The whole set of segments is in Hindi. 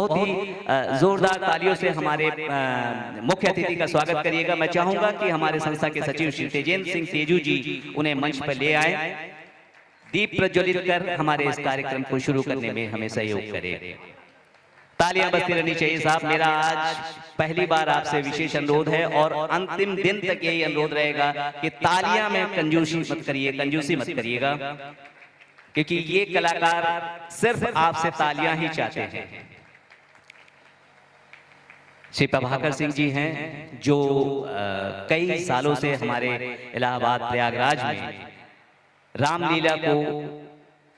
बहुत ही जोरदार तालियों से हमारे मुख्य अतिथि का स्वागत करिएगा। मैं चाहूंगा कि हमारे संस्था के सचिव श्री तेजेंद्र सिंह तेजू जी उन्हें मंच पर ले आए, दीप प्रज्वलित कर हमारे इस कार्यक्रम को शुरू करने में हमें सहयोग करें। तालियां बजती रहनी चाहिए साहब। मेरा आज पहली बार आपसे विशेष अनुरोध है और अंतिम दिन तक यही अनुरोध रहेगा कि तालियां में कंजूसी मत करिएगा, क्योंकि ये कलाकार सिर्फ आपसे तालियां ही चाहते हैं। श्री प्रभाकर सिंह जी हैं जो कई सालों से हमारे इलाहाबाद प्रयागराज में रामलीला को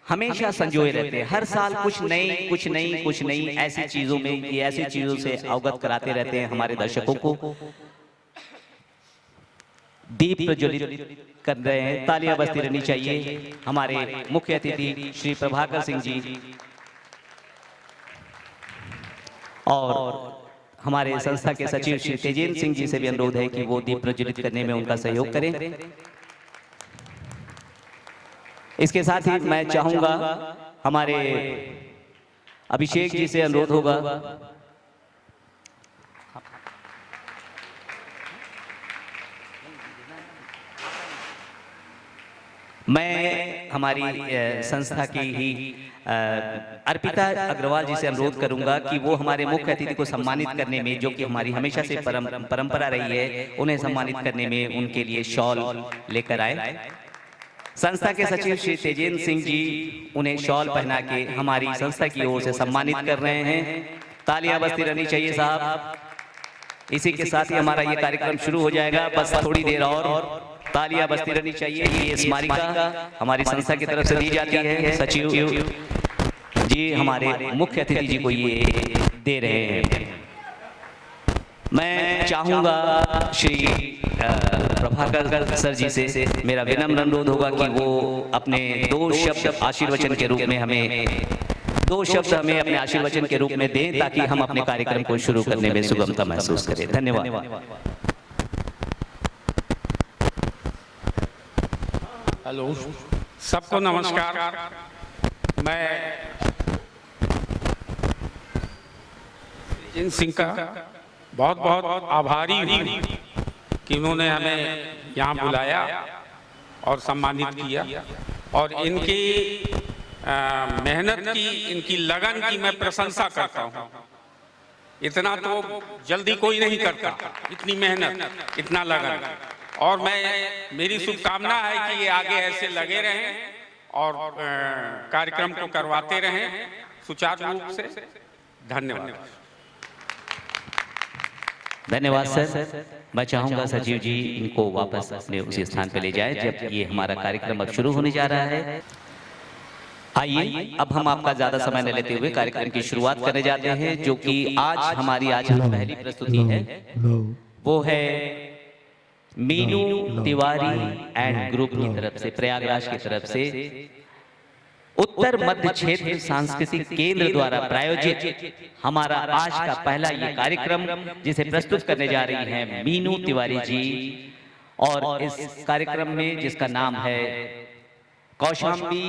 हमेशा संजोए रहते हैं। हर साल कुछ नई ऐसी चीजों में, ये ऐसी चीजों से अवगत कराते रहते हैं हमारे दर्शकों को। दीप प्रज्वलित कर रहे हैं, तालियां बजती रहनी चाहिए। हमारे मुख्य अतिथि श्री प्रभाकर सिंह जी और हमारे संस्था के सचिव श्री तेजेंद्र सिंह जी से भी अनुरोध है कि वो दीप प्रज्वलित करने में उनका सहयोग करें। इसके साथ ही मैं चाहूंगा हमारे अभिषेक जी से अनुरोध होगा, मैं हमारी संस्था की ही अर्पिता अग्रवाल जी से अनुरोध करूंगा कि वो हमारे मुख्य अतिथि को सम्मानित करने में, जो कि हमारी हमेशा से परंपरा रही है, उन्हें सम्मानित करने में उनके लिए शॉल लेकर आए। संस्था के सचिव श्री तेजेंद्र सिंह जी उन्हें शॉल पहना के हमारी संस्था की ओर से सम्मानित कर रहे हैं। तालियां बजती रहनी चाहिए साहब। इसी के साथ ही हमारा ये कार्यक्रम शुरू हो जाएगा, बस थोड़ी देर और तालियां बजती रहनी चाहिए। ये स्मारिका हमारी संस्था की तरफ से दी जाती है। सचिव जी हमारे मुख्य अतिथि जी को ये दे रहे हैं। मैं चाहूंगा श्री प्रभाकर सर जी से मेरा विनम्र अनुरोध होगा कि वो अपने दो शब्द आशीर्वचन के रूप में हमें अपने आशीर्वचन के रूप में दें, ताकि हम अपने कार्यक्रम को शुरू करने में सुगमता महसूस करें। धन्यवाद। हेलो, सबको नमस्कार। मैं तेजेंद्र सिंह का बहुत बहुत आभारी हूँ कि उन्होंने हमें यहाँ बुलाया और सम्मानित किया, और इनकी मेहनत की, इनकी लगन की मैं प्रशंसा करता हूँ। इतना तो जल्दी कोई नहीं करता, इतनी मेहनत, इतना लगन। और मेरी शुभकामना है कि ये आगे ऐसे लगे रहें और कार्यक्रम को करवाते रहें सुचारू रूप से। धन्यवाद। धन्यवाद सर। मैं चाहूंगा सचिव जी इनको वापस अपने उसी स्थान पर ले जाए जब ये हमारा कार्यक्रम अब शुरू होने जा रहा है। आइए अब हम आपका ज्यादा समय न लेते हुए कार्यक्रम की शुरुआत करने जाते हैं, जो कि आज हमारी पहली प्रस्तुति है। वो है मीनू तिवारी एंड ग्रुप की तरफ से, प्रयागराज की तरफ से उत्तर मध्य क्षेत्र सांस्कृतिक केंद्र द्वारा प्रायोजित हमारा आज का पहला ये कार्यक्रम, जिसे प्रस्तुत करने जा रही हैं मीनू तिवारी जी। और इस कार्यक्रम में जिसका नाम है कौशाम्बी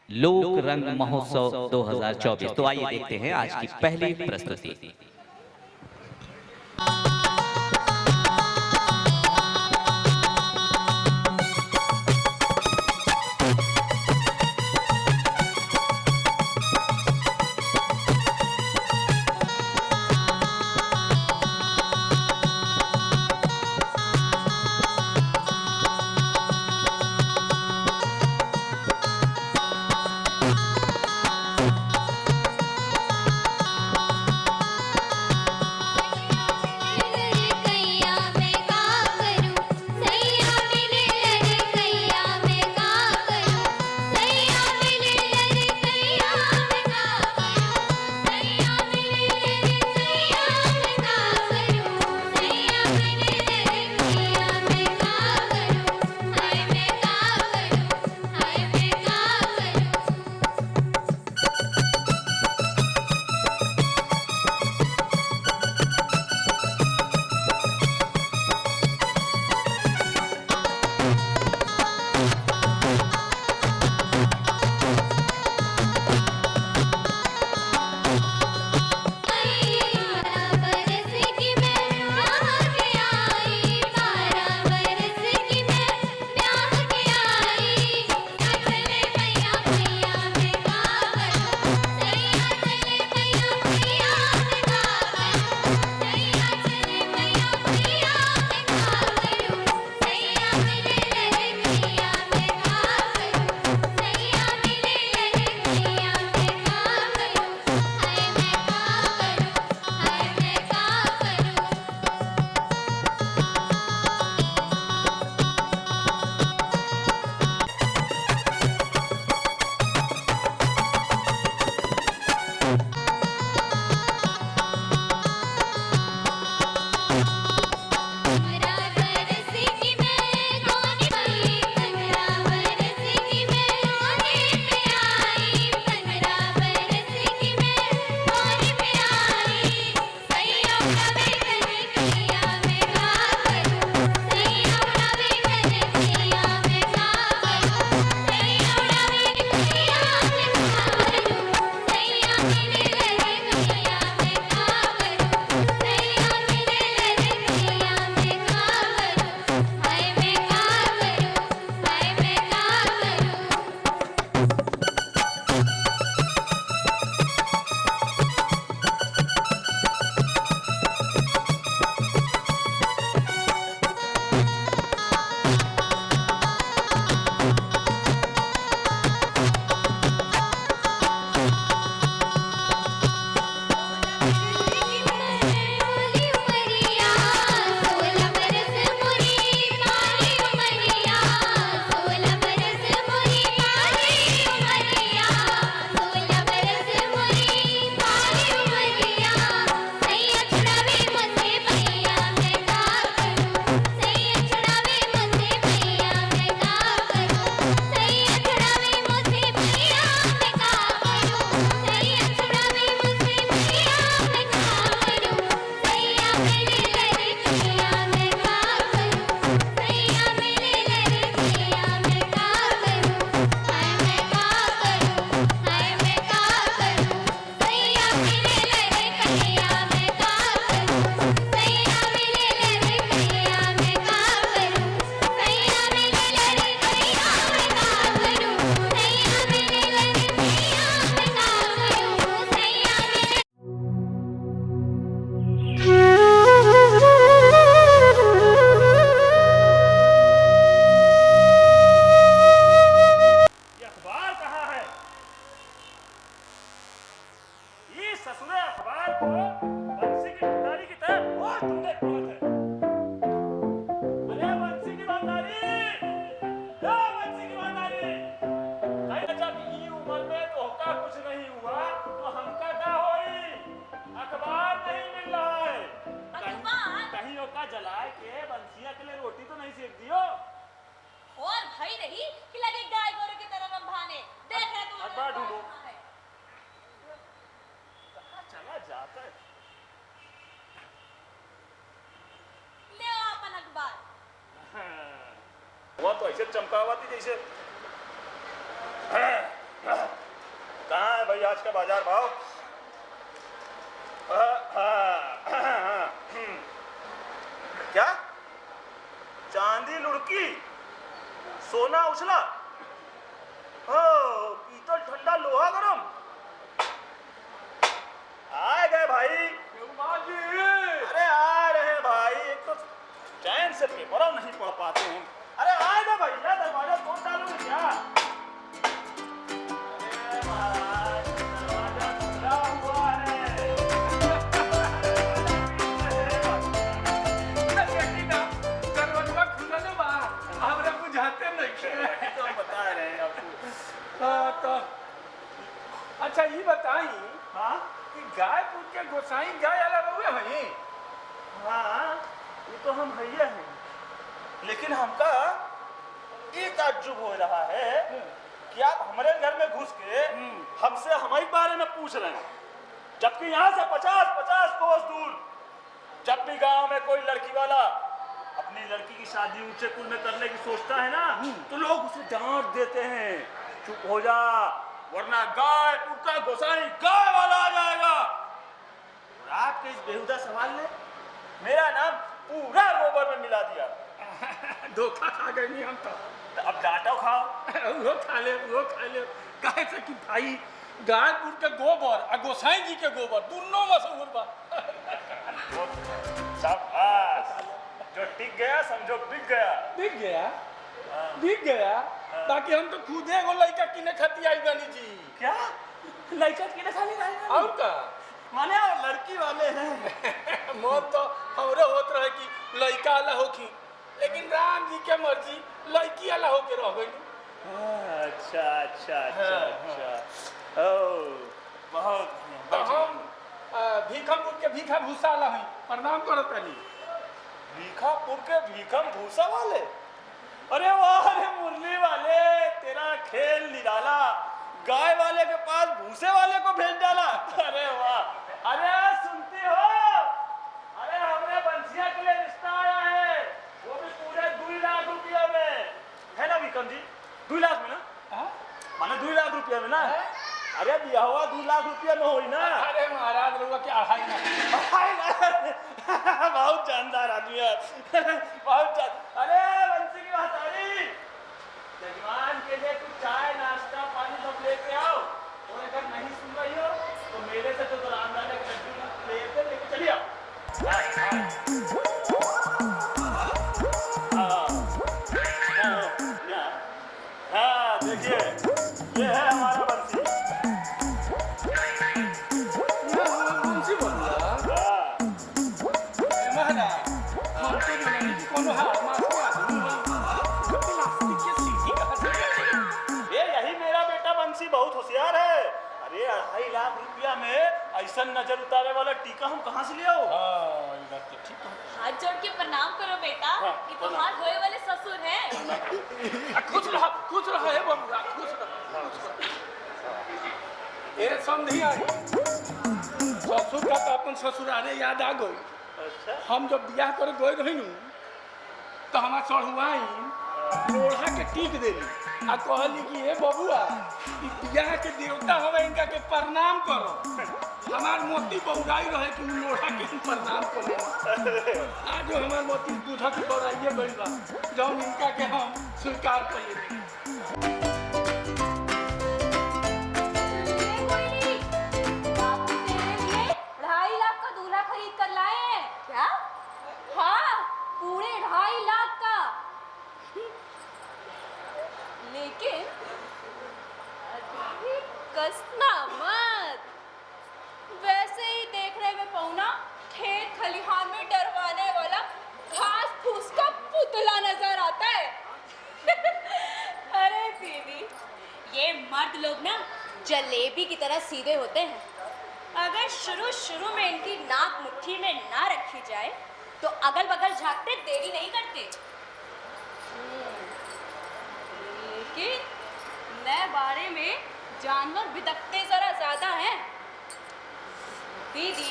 लोक रंग महोत्सव 2024। तो आइए देखते हैं आज की पहली प्रस्तुति। ऐसे चमकावाती जैसे। कहाँ है भाई आज का बाजार भाव? क्या चांदी लुढ़की, सोना उछला, पीतल ठंडा, लोहा गरम। आ गए भाई। अरे आ रहे भाई, एक तो चैन से पेपर नहीं पढ़ पाते हैं। अरे आएगा भैया, दरवाजा तोड़ डालोगे क्या? अरे महाराज, दरवाजा खुला हुआ है। दरवाजा खुला बा, हमरा बुझाते नहीं। तो हम बता रहे हैं आपको। तो अच्छा ये बताई हाँ कि गायपुर के गोसाई गाय अलग हुए हैं। हाँ, ये तो हम भैया हैं, लेकिन हमका ये ताज्जुब हो रहा है कि आप हमारे घर में घुस के हमसे हमारे बारे में पूछ रहे हैं, जबकि यहाँ से 50-50 कोस दूर जब भी गांव में कोई लड़की वाला अपनी लड़की की शादी ऊंचे कुल में करने की सोचता है ना, तो लोग उसे डांट देते हैं, चुप हो जा वरना गायपुर का गोसाई गाय वाला आ जाएगा। और आपके इस बेहुदा सवाल ने मेरा नाम पूरा गोबर में मिला दिया। धोखा खा गए नहीं हम तो। अब डांटो खाओ। वो खा ले कहे से कि भाई गायपुर के गोबर और गोसाई जी के गोबर दोनों मशहूर बा। शाबाश, जो टिक गया समझो बिक गया। बिक गया। बाकी हम तो खुद एगो लड़का किने खाती आई बानी जी। क्या लड़का किने खाली आई? और का माने लड़की वाले हैं। मन तो हमरे होत रहे कि लड़का वाला होखी, लेकिन राम जी के मर्जी लड़की वाला होके रह गई। अच्छा। ओ बहुत तो हम भीखमपुर के भीखा भूसा वाला हई, प्रणाम करो तनी। भीखापुर के भीखम भूसा वाले? अरे वाह रे मुरली वाले, तेरा खेल निराला, गाय वाले के पास भूसे वाले को भेज डाला। अरे वाह। अरे सुनती हो, अरे हमने बंसिया के लिए रिश्ता आया है, वो भी पूरे 2 लाख रुपया में, है ना भीखम जी? 2 लाख में ना? माने 2 लाख रुपया में ना? अरे बिया हुआ 2 लाख रुपया में होई ना? अरे महाराज लोग के 2.5 लाख। बहुत जानदार आदमी है। बहुत अरे बंसी की हथौड़ी, जजमान के लिए कुछ चाय नाश्ता पानी सब लेके आओ, और अगर नहीं सुन रही हो तो मेरे से तो दुकानदार के लड्डू लेके चलिए आओ। हाँ देखिए, ये है हमारा बंसी। यही मेरा बेटा बंसी बहुत होशियार है। अरे 2.5 लाख रुपया में ऐसा नजर उतारे वाला टीका हम कहाँ से ले आओ? हाथ जोड़ के प्रणाम करो बेटा, कि तुम्हारे होए वाले ससुर हैं। खुश रहा है बबुआ, खुश रहा। ये समझी आई ससुर का तो अपन ससुरारे याद आ गई। अच्छा, हम जब बियाह कर गए रही तो हमार चढ़ुआई लोढ़ा के टीक देली आ कहली कि हे बबुआ ई बियाह के देवता हवे, इनका के प्रणाम करो। हमार मोती बहुराई रहे कि लोढ़ा के प्रणाम करो। आज हमार मोती बुझा के बढ़ाइए गई बा, जौन इनका के हम स्वीकार कर लेंगे। बापू तेरे लिए 2.5 लाख का दूल्हा खरीद कर लाए हैं। क्या? हाँ, पूरे 2.5 लाख का। लेकिन अभी कसना मत। वैसे ही देखने में पौना खेत खलिहान में डरवाने वाला घास फूस का पुतला नजर आता है। अरे दीदी, ये मर्द लोग ना जलेबी की तरह सीधे होते हैं। अगर शुरू में इनकी नाक मुट्ठी में ना रखी जाए तो अगल बगल झांकते देरी नहीं करते। लेकिन नए बारे में जानवर बिदकते जरा ज्यादा हैं। दीदी,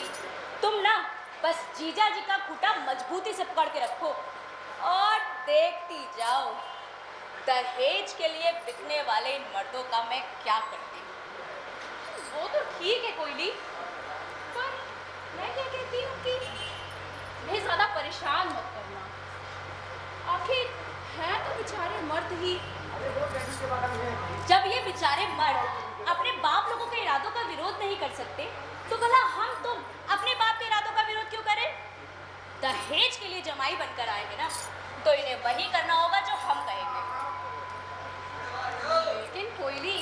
तुम ना बस जीजा जी का खूंटा मजबूती से पकड़ के रखो और देखती जाओ। दहेज के लिए बिकने वाले इन मर्दों का मैं क्या करती हूँ। वो तो ठीक है कोयली, पर मैं क्या कहती हूँ कि मैं ज़्यादा परेशान मत करना। आखिर हैं तो बेचारे मर्द ही। जब ये बेचारे मर्द अपने बाप लोगों के इरादों का विरोध नहीं कर सकते, तो भला हम तुम अपने बाप के इरादों का विरोध क्यों करें? दहेज के लिए जमाई बनकर आएंगे ना, तो इन्हें वही करना होगा जो हम कहेंगे। लेकिन कोयली,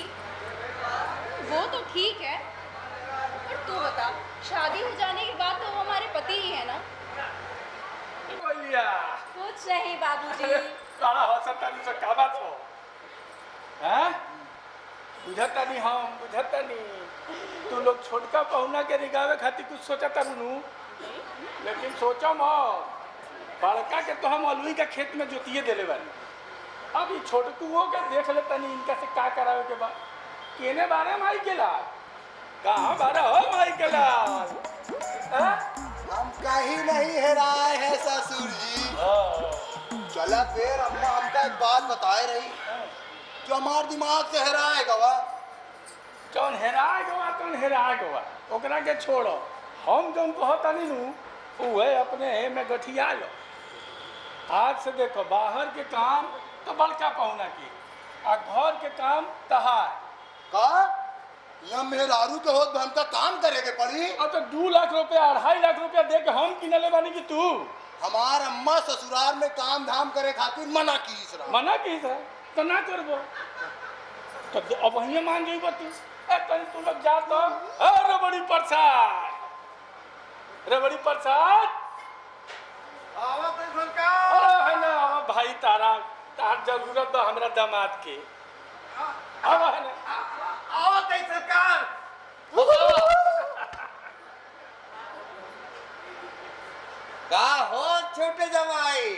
वो तो ठीक है, पर तू बता, शादी हो जाने के बाद तो वो हमारे पति ही है ना? कुछ नहीं बाबूजी। सारा हो सकता नहीं, सब क्या बात हो? हैं? बुझता नहीं, हम बुझता नहीं। तू लोग छोटका पहुना के रिगावे खातिर कुछ सोचता नू, लेकिन सोचो मत, बड़का के तो हम अलुई का खेत में जोतिए देले बानी। अब ये छोटकुओं के देख लेता नहीं, इनका से का करावे के बाद केने बारे माई के लाल कहाँ बारा हो माई के लाल? हम कहीं नहीं हेराए हैं ससुर जी। चला फिर अम्मा हमका एक बात बताए रही जो हमारे दिमाग से हेराए गवा। कौन हेराए गवा, कौन हेराए गवा, ओकरा के छोड़ो। हम जौन कहता नहीं नू उहे अपने में गठिया लो। आज से देखो, बाहर के काम तो बड़का पहुना की, आ घर के काम तहार का यहाँ मेहरारू के होत हमका काम करे के पड़ी। और तो 2 लाख रुपया 2.5 लाख रुपया दे के हम किनले बानी कि तू हमार अम्मा ससुराल में काम धाम करे खातिर मना की मना की तो ना करबो, तो अब वहीं मान जाइबो तू। कहीं तू लोग जा तो रबड़ी प्रसाद, रबड़ी प्रसाद है ना भाई, तारा तार जरूरत है हमरा दामाद के। अब है ना सरकार। का हो छोटे जमाई,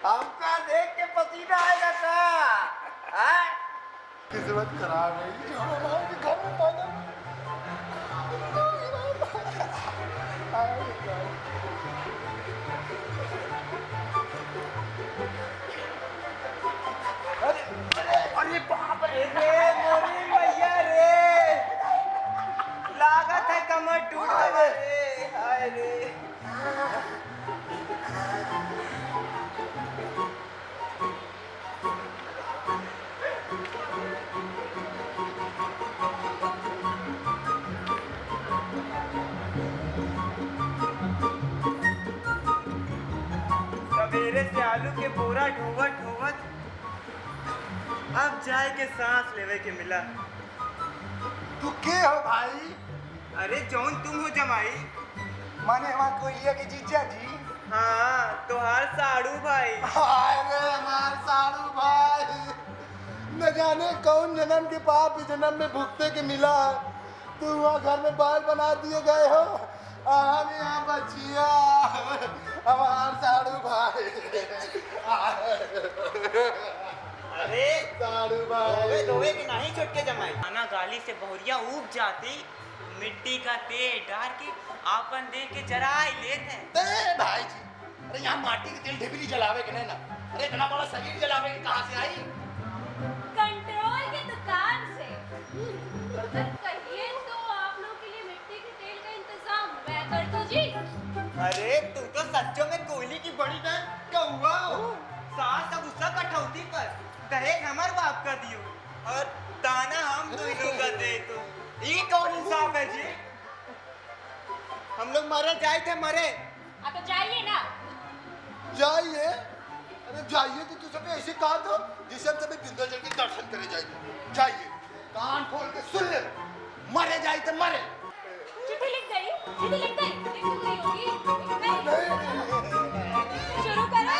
हमका देख के पसीना आएगा का? किस्मत खराब है जो हमारे घर में पैदा। अरे बाप रे, मोरी मैया रे, लागत है कमर टूट गया रे। हाय रे, सवेरे से आलू के बोरा ढोवत ढोवत अब जाए के सांस लेवे के मिला। तू के हो भाई? अरे जौन तुम हो जमाई। माने हमार कोयलिया के जीजा जी। हाँ, तोहार साड़ू भाई। हाय रे हमार साड़ू भाई, न जाने कौन जन्म के पाप इस जन्म में भुगते के मिला। तू वहाँ घर में बाल बना दिए गए हो, हम यहाँ बचिया हमार साड़ू भाई। अरे साड़ू भाई, रोवे के नहीं छोटके जमाई। खाना गाली से बहुरिया उब जाती, मिट्टी का तेल डाल के आपन दे के जराई लेते हैं। ते भाई जी, अरे यहाँ माटी के तेल ढिबरी जलावे के नहीं ना, अरे इतना बड़ा शरीर जलावे के कहाँ से आई? कंट्रोल की दुकान से। कहिए तो आप लोग के लिए मिट्टी के तेल का इंतजाम मैं कर दूं जी। अरे तू तो सच्चों में कोयली की बड़ी बहन कौवा हो। सास का गुस्सा कठौती पर दहेज हमार बाप का दियो और ताना हम दोनों का दे। तो ये कौन इंसाफ है जी? हम लोग मरे जाए थे मरे। तो जाइए ना। जाइए, अरे जाइए तो तू सब ऐसे कहा दो जिसे हम सभी विंध्याचल के दर्शन करे जाइए। जाइए, कान खोल के सुन ले, मरे जाए तो मरे। चिट्ठी लिख गई, चिट्ठी लिख गई, लिख गई होगी। शुरू करो।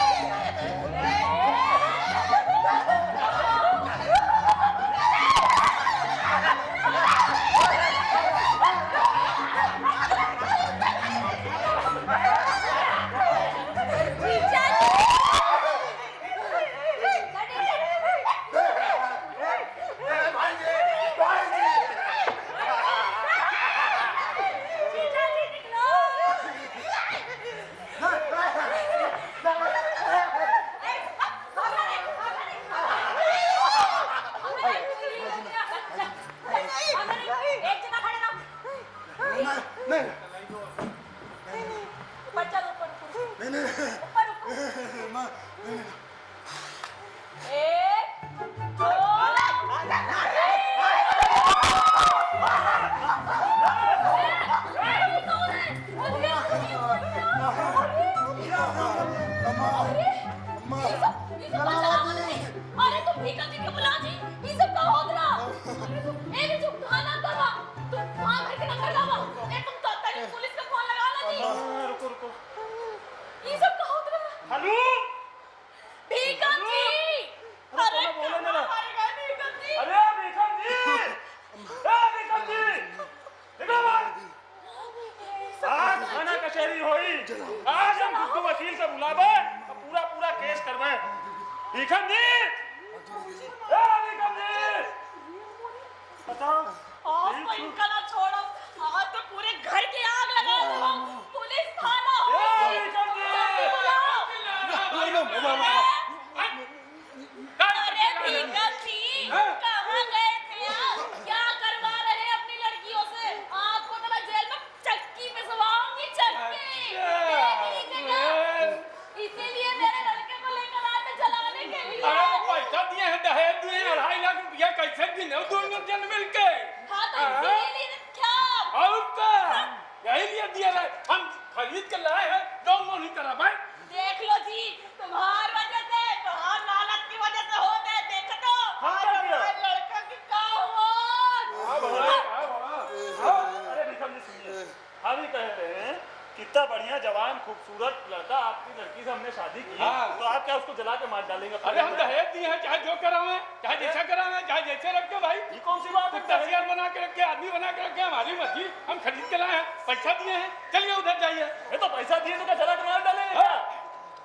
खूबसूरत लड़का, आपकी लड़की से हमने शादी की, हाँ। तो आप क्या उसको जला के मार डालेंगे? अरे हम दहेज दिए हैं, चाहे जो करावे, चाहे जैसा करावे, चाहे जैसे रखे भाई। ये कौन सी बात है? कुत्ता सियार बना के रखे, आदमी बना के रखे, हमारी मर्जी, हम खरीद के लाए हैं, पैसा दिए हैं, चलिए उधर जाइए। ये तो पैसा दिए तो क्या जला के मार डालेंगे क्या?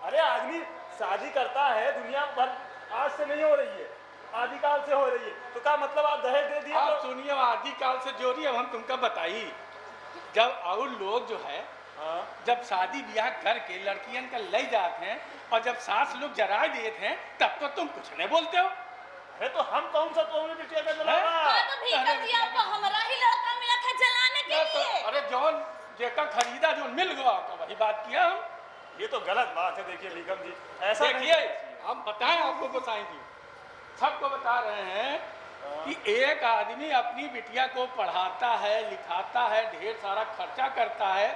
अरे आदमी शादी करता है, दुनिया भर आज से नहीं हो रही है, आदिकाल से हो रही है, तो क्या मतलब आप दहेज दे दिए? आप तो सुनिए, आदिकाल से जोड़ी, अब हम तुमको बताई, जब और लोग जो है हाँ। जब शादी ब्याह करके लड़कियन का ले जाते हैं और जब सास लोग जरा देते हैं, तब तो तुम कुछ नहीं बोलते हो। अरे तो हम कौन सा तो बिटिया का जलाना? हाँ, तो भीतर जी आपको हमारा ही लड़का मिला था जलाने के लिए। अरे जौन जेका खरीदा जो मिल गया तो वही बात किया हम। ये तो गलत बात है। देखिए बेगम जी, ऐसा नहीं देखिए, हम बताएं आपको, बताएं जी, सबको बता रहे हैं कि एक आदमी अपनी बिटिया को पढ़ाता है, लिखाता है, ढेर सारा खर्चा करता है,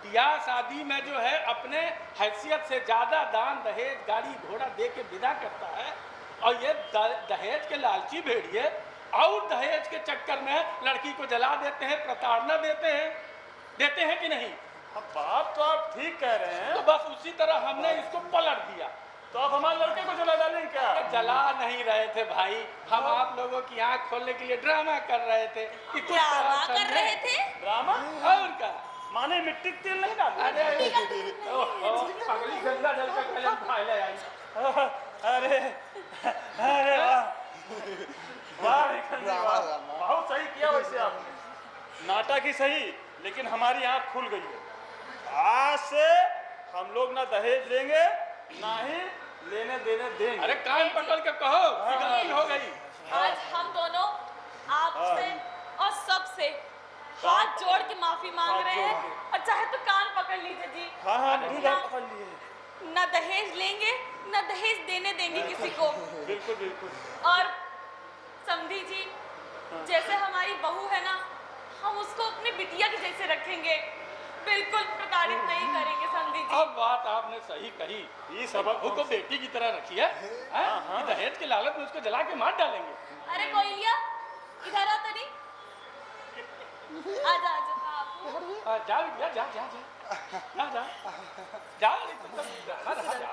ब्याह शादी में जो है अपने हैसियत से ज़्यादा दान दहेज गाड़ी घोड़ा दे के विदा करता है, और ये दहेज के लालची भेड़िए और दहेज के चक्कर में लड़की को जला देते हैं, प्रताड़ना देते हैं कि नहीं? अब बात तो आप ठीक कह रहे हैं, तो बस उसी तरह हमने इसको पलट दिया। तो आप हमारे लड़के को जला डालेंगे क्या? जला नहीं रहे थे भाई, हम आप लोगों की आंख खोलने के लिए ड्रामा कर रहे थे कि कुछ ड्रामा तरह कर रहे थे। ड्रामा? और क्या? माने मिट्टी के तेल नहीं डाले? अरे ओहो, अगली गंगा जल का कलम फाइले आई। अरे अरे वाह वाह बेगम जी, वाह, बहुत सही किया वैसे आपने। नाटक ही सही, लेकिन हमारी आंख खुल गई है। आज से हम लोग ना दहेज लेंगे, ना ही लेने देने देंगे। अरे कान पकड़ के कहो कि गलती हो गई। आज हम दोनों आपसे और सबसे हाथ जोड़ के माफी मांग रहे हैं, और चाहे तो कान पकड़ लीजिए जी। हाँ हाँ ठीक है, पकड़ लिए। न दहेज लेंगे, न दहेज देने देंगे किसी को। बिल्कुल बिल्कुल। और समधी जी, जैसे हमारी बहू है ना, हम उसको अपनी बिटिया के जैसे रखेंगे, बिल्कुल प्रताड़ित नहीं करेंगे समधी जी। अब बात आपने सही कही, ये सबक बहू को बेटी की तरह रखिए, हैं? कि दहेज के लालच में उसको जला के मार डालेंगे। अरे कोयलिया, इधर आ तनी, आजा आजा आप। जा जा जा जा जा जा जा जा।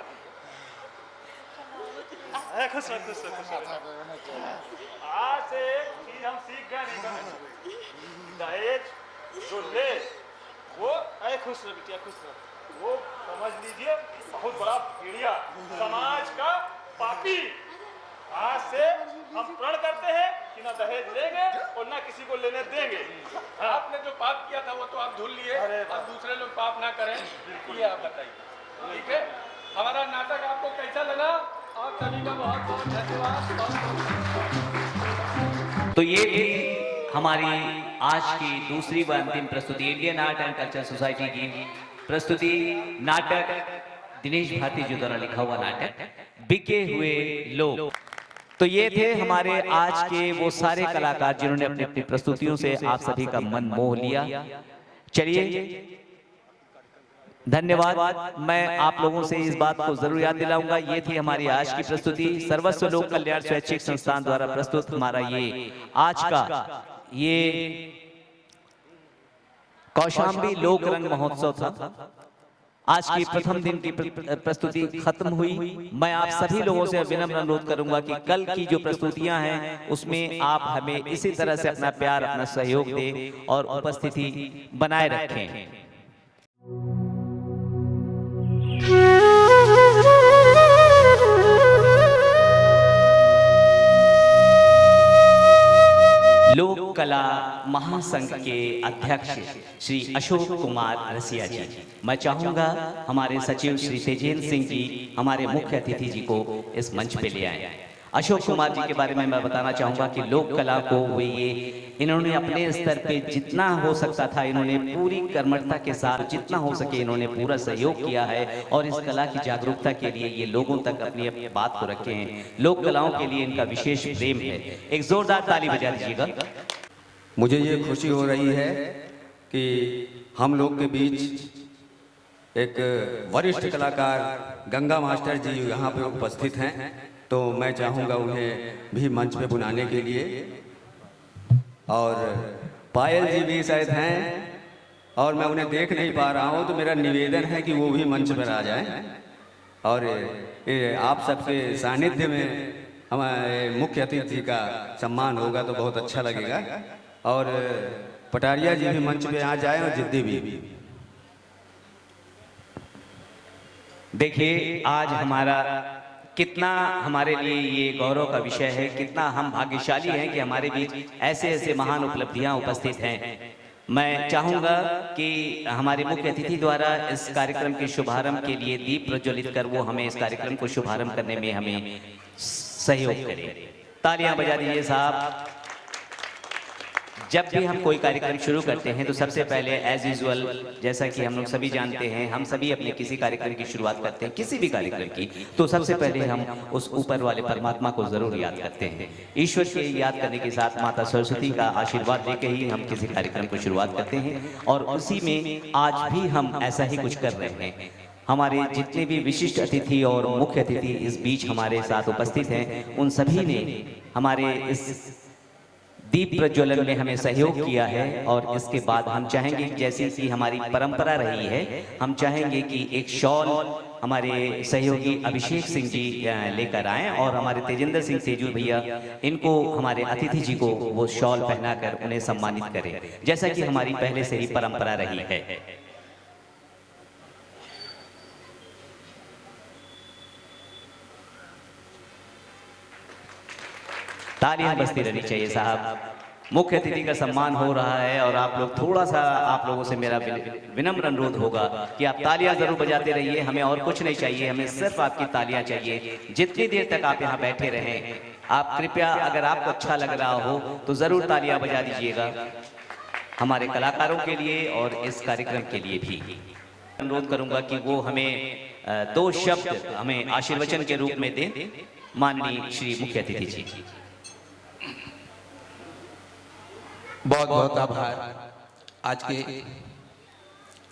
खुश रहो, खुश रहो, खुश रहो। आज से एक चीज हम सीख गए नहीं, दहेज जो ले वो, अरे खुश रहो बिटिया, खुश रहो, वो समझ लीजिए बहुत बड़ा भेड़िया, समाज का पापी। आज से हम प्रण करते हैं कि ना दहेज लेंगे और ना किसी को लेने देंगे। आपने जो पाप किया था वो तो आप धुल लिए, अरे अब दूसरे लोग पाप ना करें, ये आप बताइए। ठीक है, हमारा नाटक आपको कैसा लगा? आप सभी का बहुत बहुत धन्यवाद। तो ये भी हमारी आज की दूसरी व अंतिम प्रस्तुति Indian art and culture society की प्रस्तुति, नाटक दिनेश भारती जी द्वारा लिखा हुआ नाटक बिके हुए लोग। तो ये थे हमारे आज के वो सारे कलाकार जिन्होंने अपनी अपनी प्रस्तुतियों से आप सभी का मन मोह लिया। चलिए, धन्यवाद। मैं आप लोगों से इस बात को जरूर याद दिलाऊंगा, ये थी हमारी आज की प्रस्तुति, सर्वस्व लोक कल्याण स्वैच्छिक संस्थान द्वारा प्रस्तुत हमारा ये आज का ये कौशाम्बी लोक रंग महोत्सव था। आज की प्रथम दिन की प्रस्तुति खत्म हुई। मैं आप सभी लोगों से विनम्र अनुरोध करूंगा कि कल की जो प्रस्तुतियां हैं उसमें आप हमें इसी तरह से अपना प्यार, अपना सहयोग दें और उपस्थिति बनाए रखें। लोक कला महासंघ के अध्यक्ष श्री अशोक कुमार रसिया जी, मैं चाहूंगा हमारे सचिव श्री तेजेंद्र सिंह जी हमारे मुख्य अतिथि जी को इस मंच पे ले आए। अशोक कुमार जी के बारे में मैं बताना चाहूंगा कि लोक कला को वे इन्होंने अपने स्तर पे जितना हो सकता था इन्होंने पूरी कर्मठता के साथ जितना हो सके इन्होंने पूरा सहयोग किया है और इस कला की जागरूकता के लिए ये लोगों तक अपनी अपनी बात को रखे हैं। लोक कलाओं के लिए इनका विशेष प्रेम है। एक जोरदार ताली बजा दीजिएगा। मुझे ये खुशी हो रही है कि हम लोग के बीच एक वरिष्ठ कलाकार गंगा मास्टर जी यहाँ पे उपस्थित हैं, तो मैं चाहूँगा उन्हें भी मंच पे बुलाने के लिए। और पायल जी भी शायद हैं, और मैं उन्हें देख नहीं पा रहा हूँ, तो मेरा निवेदन है कि वो भी मंच पर आ जाएं और आप सबके सानिध्य में हमारे मुख्य अतिथि का सम्मान होगा तो बहुत अच्छा लगेगा। और पटारिया जी भी मंच पे आ जाएं और जिद्दी भी। देखिए, आज हमारा कितना हमारे लिए ये गौरव का विषय है, कितना हम भाग्यशाली हैं कि हमारे बीच ऐसे ऐसे महान उपलब्धियां उपस्थित हैं। मैं चाहूँगा कि हमारे मुख्य अतिथि द्वारा इस कार्यक्रम के शुभारंभ के लिए दीप प्रज्वलित कर वो हमें इस कार्यक्रम को शुभारंभ करने में हमें सहयोग करें। तालियां बजा दीजिए साहब। जब भी हम कोई कार्यक्रम शुरू करते हैं तो सबसे पहले एज यूजुअल, जैसा कि हम लोग सभी जानते हैं, हम सभी अपने किसी कार्यक्रम की शुरुआत करते हैं, किसी भी कार्यक्रम की, तो सबसे पहले हम उस ऊपर वाले परमात्मा को जरूर याद करते हैं। ईश्वर के याद करने के साथ माता सरस्वती का आशीर्वाद लेके ही हम किसी कार्यक्रम को शुरुआत करते हैं, और उसी में आज भी हम ऐसा ही कुछ कर रहे हैं। हमारे जितने भी विशिष्ट अतिथि और मुख्य अतिथि इस बीच हमारे साथ उपस्थित हैं, उन सभी ने हमारे इस दीप प्रज्वलन में हमें सहयोग किया है। और इसके बाद हम चाहेंगे, जैसे कि हमारी परंपरा रही है, हम चाहेंगे कि एक शॉल हमारे सहयोगी अभिषेक सिंह जी लेकर आएं और हमारे तेजेंद्र सिंह तेजू भैया इनको, हमारे अतिथि जी को वो शॉल पहनाकर उन्हें सम्मानित करें, जैसा कि हमारी पहले से ही परंपरा रही है। तालियां बजती रहनी चाहिए साहब। मुख्य अतिथि का सम्मान हो रहा है और आप लोग थोड़ा सा, आप लोगों से मेरा विनम्र अनुरोध होगा कि आप तालियां जरूर बजाते रहिए। हमें और कुछ नहीं चाहिए, हमें सिर्फ आपकी तालियां चाहिए। जितनी देर तक आप यहाँ बैठे रहें, आप कृपया, अगर आपको अच्छा लग रहा हो तो जरूर तालियां बजा दीजिएगा हमारे कलाकारों के लिए और इस कार्यक्रम के लिए भी। अनुरोध करूंगा कि वो हमें 2 शब्द हमें आशीर्वचन के रूप में दें, माननीय श्री मुख्य अतिथि जी। बहुत बहुत आभार। आज के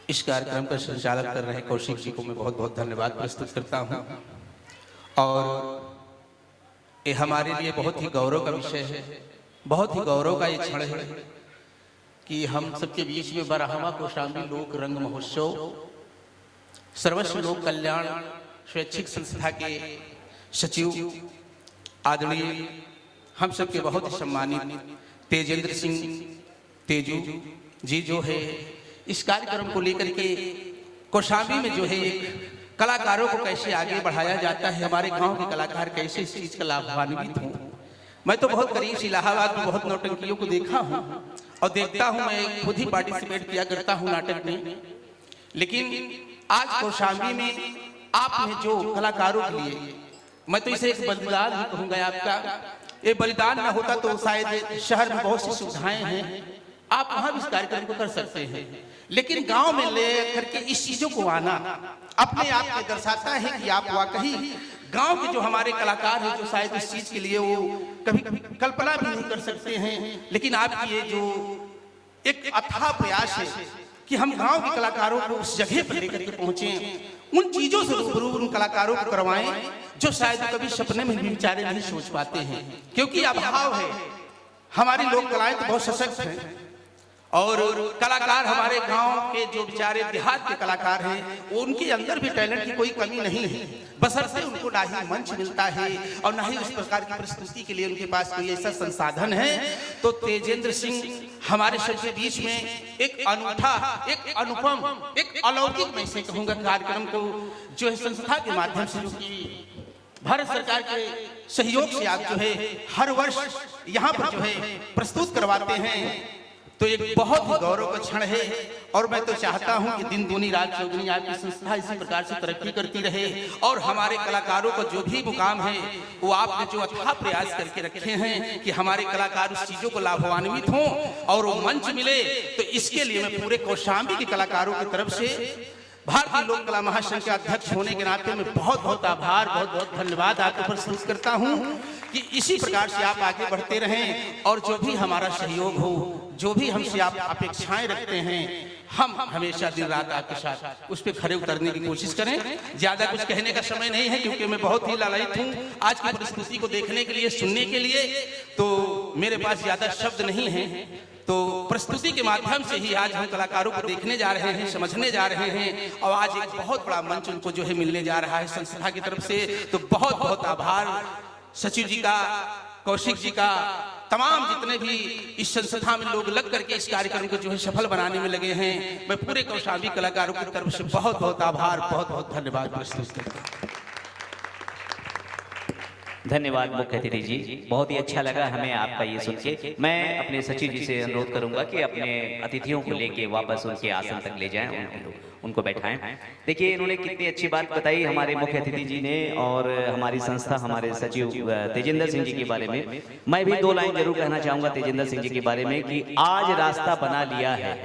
इस कार्यक्रम का संचालन कर रहे कौशिक जी को मैं बहुत बहुत धन्यवाद प्रस्तुत करता हूं। और ये हमारे लिए बहुत ही गौरव का विषय है, बहुत ही गौरव का ये क्षण है कि हम सबके बीच में बरहमा कौशाम्बी लोक रंग महोत्सव सर्वस्व लोक कल्याण स्वैच्छिक संस्था के सचिव आदरणीय हम सबके बहुत ही सम्मानित तेजेंद्र सिंह तेजू जी जो है इस कार्यक्रम को लेकर के कौशाम्बी में जो है कलाकारों को कैसे आगे बढ़ाया जाता है, हमारे गांव के कलाकार कैसे इस चीज का लाभान्वित हों। मैं तो बहुत करीब से इलाहाबाद में बहुत नौटंकियों को देखा हूं और देखता हूं, मैं खुद ही पार्टिसिपेट किया करता हूं नाटक में। लेकिन आज कौशाम्बी में आपने जो कलाकारों के लिए, मैं तो इसे एक बलिदान ही कहूंगा आपका, ये बलिदान न होता तो शायद शहर में बहुत सी सुविधाएं हैं, आप वहां भी इस कार्यक्रम को कर सकते हैं। लेकिन गांव में ले करके इस चीजों को आना अपने आप में दर्शाता है कि आप वाकई गांव के जो हमारे कलाकार हैं, जो शायद इस चीज के लिए वो कभी कल्पना भी नहीं कर सकते हैं, लेकिन आपकी ये जो एक अथाह प्रयास है कि हम गांव के कलाकारों को उस जगह पर लेकर के पहुंचे, उन चीजों से रूबरू उन कलाकारों को करवाएं जो शायद कभी सपने में भी बेचारे नहीं सोच पाते हैं। क्योंकि अभाव है, हमारी लोक कलाएं तो बहुत सशक्त हैं और कलाकार हमारे गांव के जो बेचारे देहात के कलाकार हैं, उनके अंदर भी टैलेंट की कोई कमी नहीं है, बशर्ते उनको ना ही मंच मिलता है और ना ही उस प्रकार की प्रस्तुति के लिए उनके पास कोई ऐसा संसाधन है। तो तेजेंद्र सिंह हमारे सबके बीच में एक अनूठा, एक अनुपम, एक अलौकिक, मैं से कहूँगा, कार्यक्रम को जो है संस्था के माध्यम से, जो कि भारत सरकार के सहयोग से आप जो है हर वर्ष यहाँ पर जो है प्रस्तुत करवाते हैं, तो एक बहुत ही गौरव का क्षण है। और मैं तो चाहता हूं कि दिन दूनी रात चौगुनी आपकी संस्था इसी प्रकार से तरक्की करती रहे और हमारे कलाकारों का जो भी मुकाम है वो आपने जो अथाह प्रयास करके रखे हैं कि हमारे कलाकार उस चीजों को लाभान्वित हों और वो मंच मिले। तो इसके लिए मैं पूरे कौशाम्बी के कलाकारों की तरफ से भारतीय लोक कला महासंघ के अध्यक्ष होने के नाते मैं बहुत बहुत आभार, बहुत बहुत धन्यवाद आपको प्रस्तुत करता हूं कि इसी प्रकार से आप आगे बढ़ते रहें और जो भी हमारा सहयोग हो, जो भी हमसे आप अपेक्षाएं रखते हैं, हम हमेशा दिन रात आपके साथ उस पर खरे उतरने की कोशिश करें। ज्यादा कुछ कहने का समय नहीं है क्योंकि मैं बहुत ही लालायित हूँ आज की प्रस्तुति को देखने के लिए, सुनने के लिए। तो मेरे पास ज़्यादा शब्द नहीं हैं, तो प्रस्तुति के माध्यम से ही आज हम कलाकारों को देखने जा रहे हैं, समझने जा रहे हैं, और आज एक बहुत बड़ा मंच उनको जो है मिलने जा रहा है संस्था की तरफ से। तो बहुत बहुत आभार सचिव जी का, कौशिक जी का, तमाम जितने भी इस संस्था में लोग लग करके इस कार्यक्रम को जो है सफल बनाने में लगे हैं। मैं पूरे कौशाम्बी कलाकारों की तरफ से बहुत बहुत आभार, बहुत बहुत धन्यवाद प्रस्तुत करता हूं। धन्यवाद मुख्य अतिथि जी, बहुत ही अच्छा लगा हमें आपका ये सुन के। मैं अपने सचिव जी से अनुरोध करूंगा कि अपने अतिथियों को लेके वापस उनके आसन तक ले जाएं, उनको बैठाएं। देखिए इन्होंने कितनी अच्छी बात बताई हमारे मुख्य अतिथि जी ने, और हमारी संस्था, हमारे सचिव तेजिंदर सिंह जी के बारे में। मैं भी 2 लाइन जरूर कहना चाहूंगा तेजिंदर सिंह जी के बारे में कि आज रास्ता बना लिया है,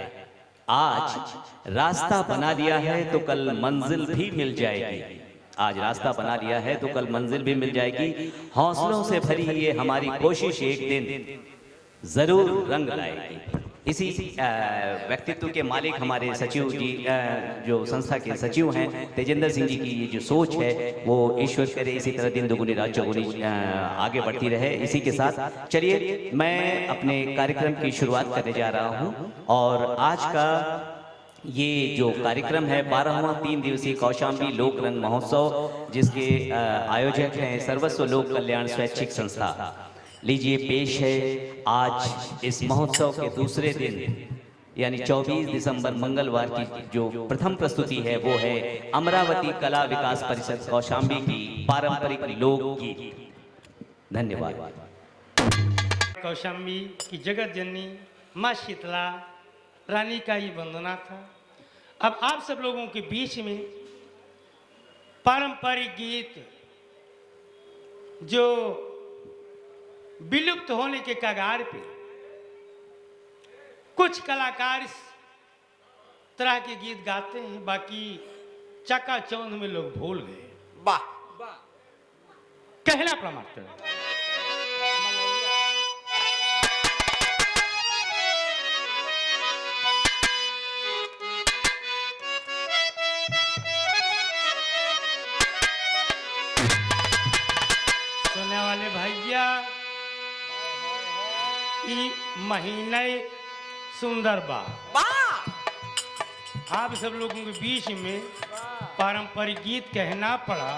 आज रास्ता बना लिया है तो कल मंजिल भी मिल जाएगी। आज रास्ता बना लिया है तो कल मंजिल भी मिल जाएगी। हौसलों से भरी ये हमारी कोशिश एक दिन जरूर रंग लाएगी। इसी व्यक्तित्व के मालिक हमारे सचिव जी, जो संस्था के सचिव हैं तेजिंदर सिंह जी की ये जो सोच है वो ईश्वर करे इसी तरह दिन दुगुनी रात चौगुनी आगे बढ़ती रहे। इसी के साथ चलिए मैं अपने कार्यक्रम की शुरुआत करने जा रहा हूँ। और आज का ये जो कार्यक्रम है 12वां 3 दिवसीय कौशाम्बी लोक रंग महोत्सव, जिसके आयोजक हैं सर्वस्व लोक कल्याण स्वैच्छिक संस्था। लीजिए पेश है आज इस महोत्सव के दूसरे दिन यानी 24 दिसंबर मंगलवार की जो प्रथम प्रस्तुति है वो है अमरावती कला विकास परिषद कौशाम्बी की पारंपरिक लोकगीत। धन्यवाद। कौशाम्बी की जगत जननी माँ शीतला रानी का ये वंदना था। अब आप सब लोगों के बीच में पारंपरिक गीत जो विलुप्त होने के कगार पे, कुछ कलाकार इस तरह के गीत गाते हैं, बाकी चकाचौंध में लोग भूल गए। वाह, कहना प्रमाण है। भैया महीने सुंदर बा, आप सब लोगों के बीच में पारंपरिक गीत कहना पड़ा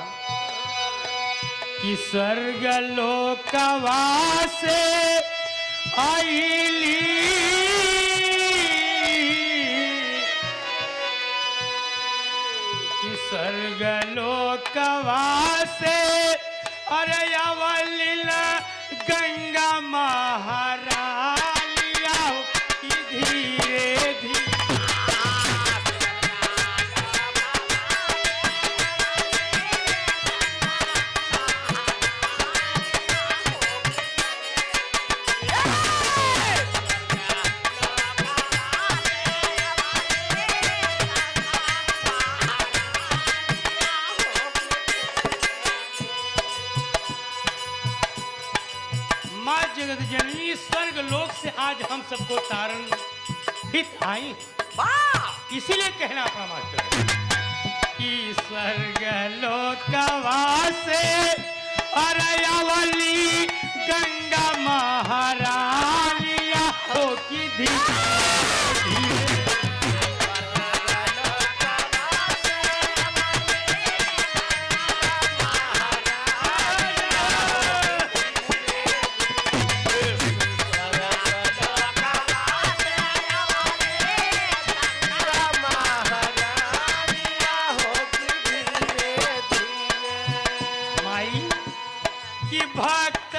कि स्वर्ग लोकवा से आईली कि स्वर्ग लोकवा से अरे अवलीला गंगा महारालिया धीरे धीरे जगत जननी स्वर्ग लोक से आज हम सबको तारण हित आई, इसीलिए कहना प्रमाण कि स्वर्ग लोकवा से अरयावली गंगा महारानिया हो की धीरे भक्त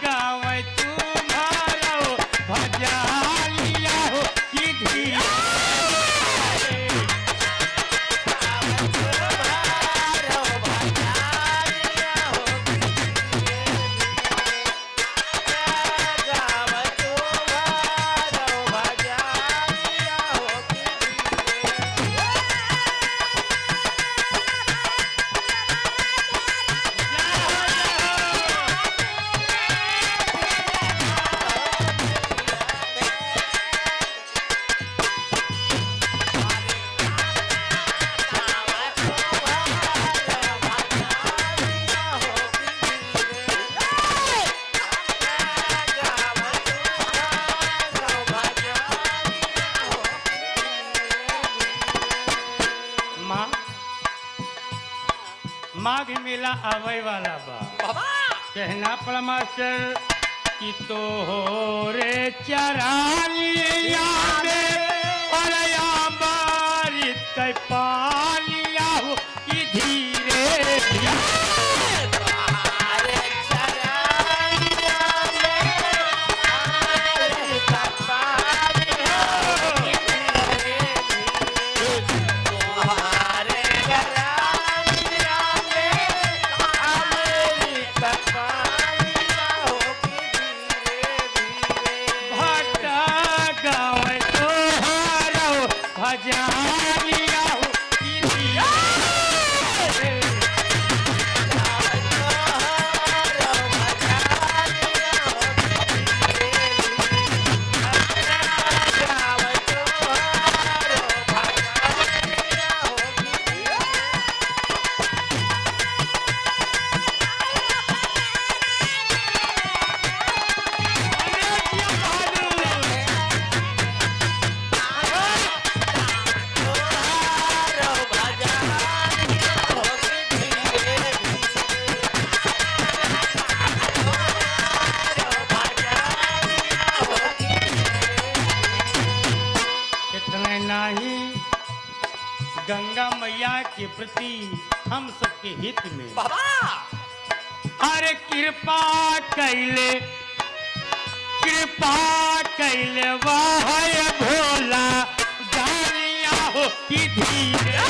गाँव तुम्हारा भजा लिया माघ मेला आवे वाला बा कहना पड़ा मास्टर कि तो हो रे चरालिया में और बारिश के पालिया हो कि धीरे धीरे गंगा मैया के प्रति हम सबके हित में अरे कृपा कैले वाह भोला जानिया हो कि धीरे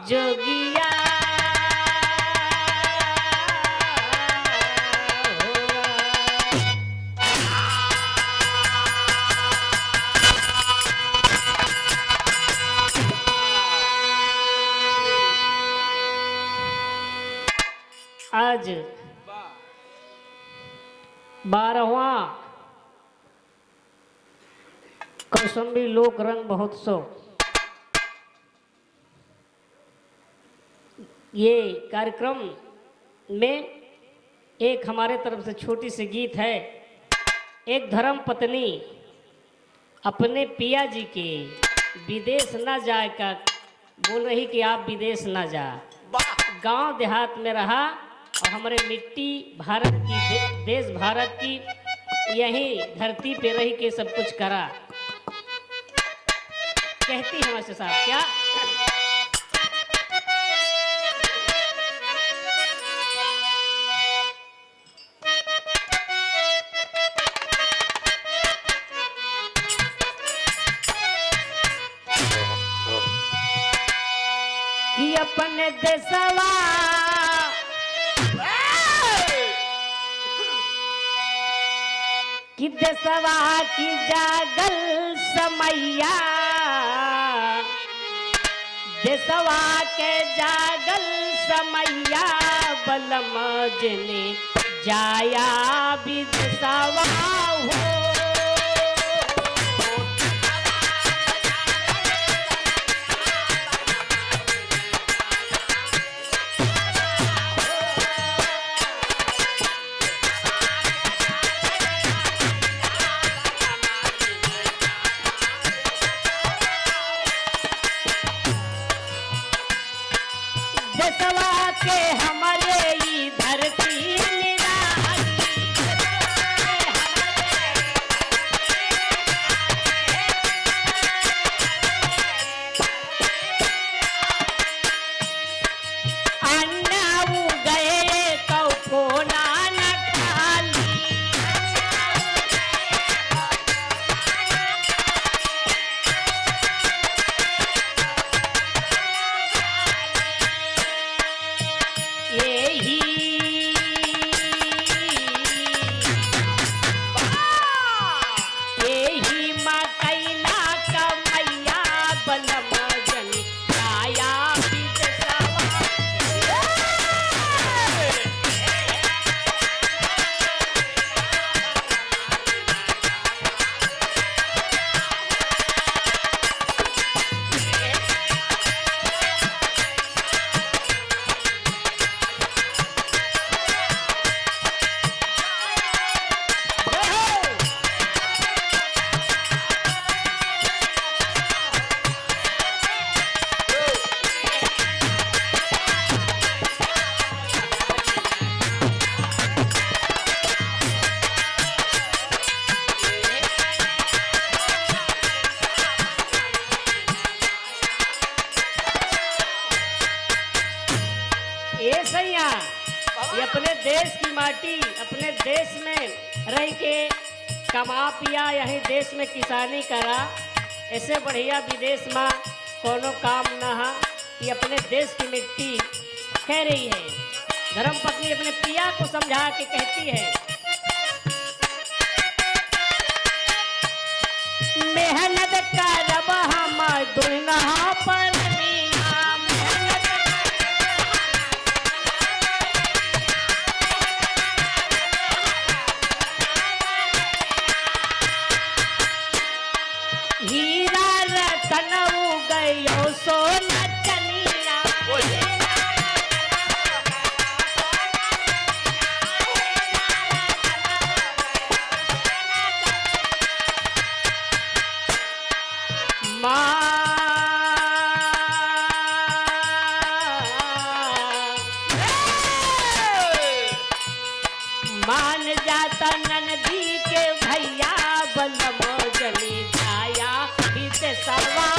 जोगिया आज 12वां कौशाम्बी लोक रंग महोत्सव ये कार्यक्रम में एक हमारे तरफ से छोटी सी गीत है। एक धर्म पत्नी अपने पिया जी के विदेश न जाए का बोल रही कि आप विदेश न जा, गांव देहात में रहा और हमारे मिट्टी भारत की देश भारत की यही धरती पे रही के सब कुछ करा। कहती है मास्टर साहब क्या कि अपने देशवा कि देशवा की जागल समैया, देशवा के जागल समैया बलम जने जाया विदेशवा हो। देशवा के हमारे ई धरती निराली, देश की माटी, अपने देश में रह के कमा पिया, यही देश में किसानी करा, ऐसे बढ़िया विदेश में कोनो काम न हा। ये अपने देश की मिट्टी कह रही है। धर्म पत्नी अपने पिया को समझा के कहती है, मेहनत करब हम दुल्हा पर मीना, मेहनत हीरा रतन गयो सोना चनिया। मान जाता ननदी के भैया बलमो जली छाया बीत सरवा।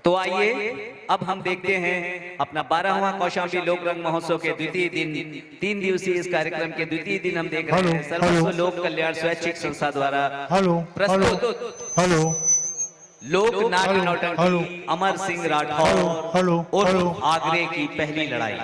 तो आइए अब हम देखते हैं अपना 12वां कौशाम्बी लोक रंग महोत्सव के द्वितीय दिन, 3 दिवसीय इस कार्यक्रम के द्वितीय दिन हम देख रहे हैं सर्वस्व लोक कल्याण स्वैच्छिक संस्था द्वारा प्रस्तुत लोक नाट्य नौटंकी अमर सिंह राठौर और आगरे की पहली लड़ाई।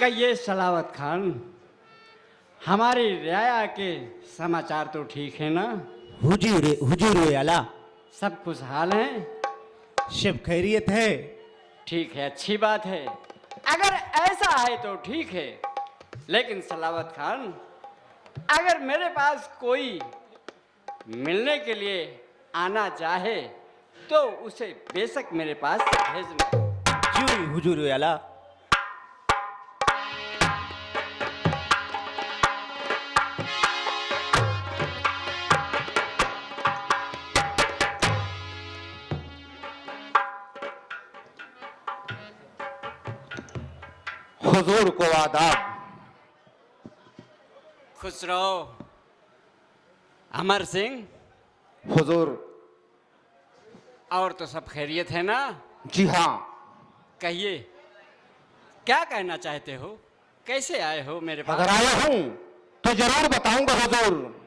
कहिए सलावत खान, हमारी रियाया के समाचार तो ठीक है ना? हुजूर आला सब खुशहाल हैं? शिव खैरियत है। ठीक है, अच्छी बात है। अगर ऐसा है तो ठीक है, लेकिन सलावत खान, अगर मेरे पास कोई मिलने के लिए आना चाहे तो उसे बेशक मेरे पास भेजना। जी हुजूर आला। हुजूर को आदाब। खुश रहो अमर सिंह। हुजूर। और तो सब खैरियत है ना? जी हाँ। कहिए, क्या कहना चाहते हो? कैसे आए हो मेरे पास? अगर आया हूँ तो जरूर बताऊंगा हुजूर।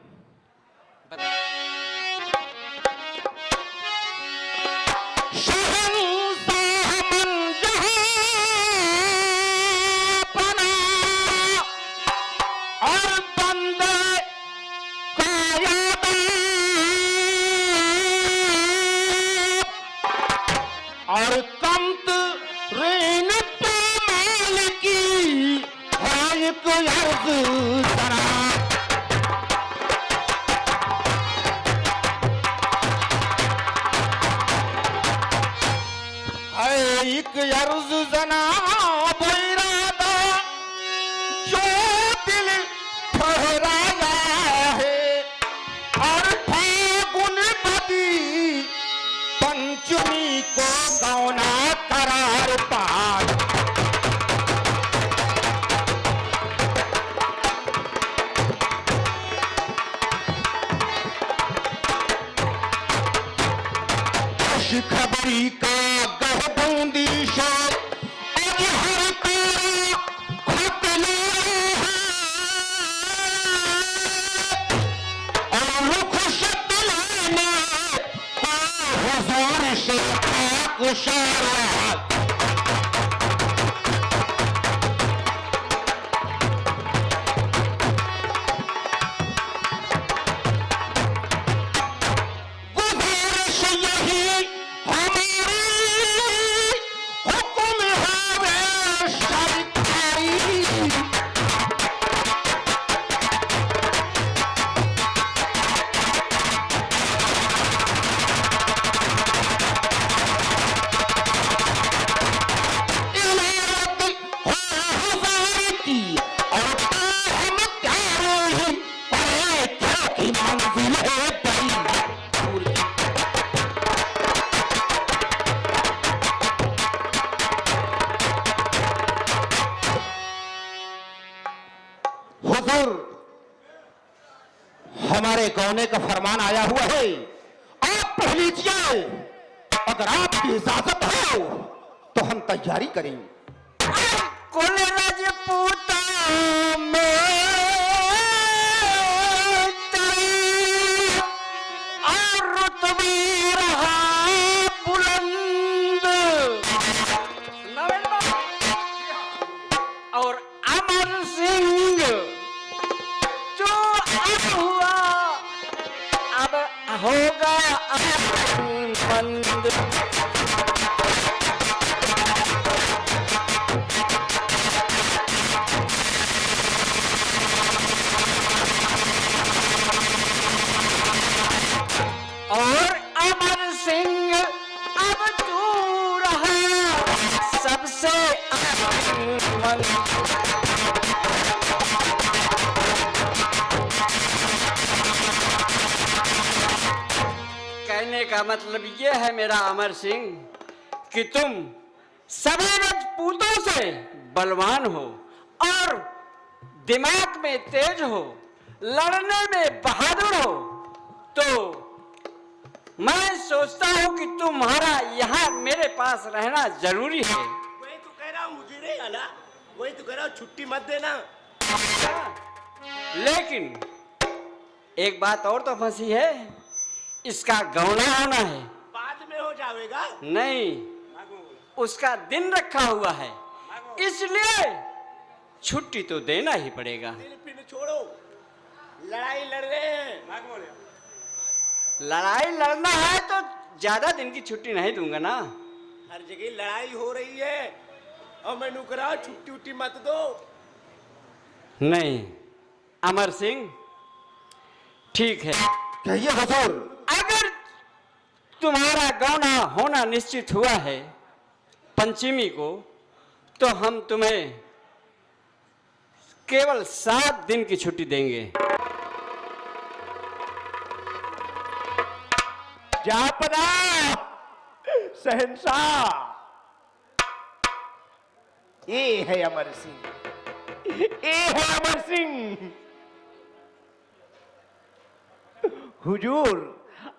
और तंत रेन माल की है एक अर्ज सरा। एक अर्ज जनाब इरादा जो दिल ठहराया है। और फागुन बदी पंचमी को गौना करार पार। खबरी का गह बूंदी शोर और हुजूर, हमारे गौने का फरमान आया हुआ है, आप पढ़ लीजिए। अगर आपकी इजाजत हो तो हम तैयारी करेंगे। कुल राजपूता में और रुतबे रहा बुलंद, और अमर सिंह जो अब हुआ अब होगा बंद। और अमर सिंह अब तू रहा सबसे अमन। कहने का मतलब ये है मेरा अमर सिंह कि तुम सभी राजपूतों से बलवान हो और दिमाग में तेज हो, लड़ने में बहादुर हो, तो मैं सोचता हूं कि तुम्हारा यहाँ मेरे पास रहना जरूरी है। वही तो कह रहा हूँ मुझे आला, वही तो कह रहा हूँ छुट्टी मत देना। लेकिन एक बात और तो फंसी है, इसका गौना होना है। बाद में हो जाएगा। नहीं, उसका दिन रखा हुआ है, इसलिए छुट्टी तो देना ही पड़ेगा। फिर छोड़ो, लड़ाई लड़ रहे हैं। लड़ाई लड़ना है तो ज्यादा दिन की छुट्टी नहीं दूंगा ना। हर जगह लड़ाई हो रही है और मैं नुकरा छुट्टी उट्टी मत दो। नहीं अमर सिंह, ठीक है। कहिए हुजूर। अगर तुम्हारा गौना होना निश्चित हुआ है पंचमी को, तो हम तुम्हें केवल 7 दिन की छुट्टी देंगे। जापना शहंशाह, ये है अमर सिंह, ये है अमर सिंह। हुजूर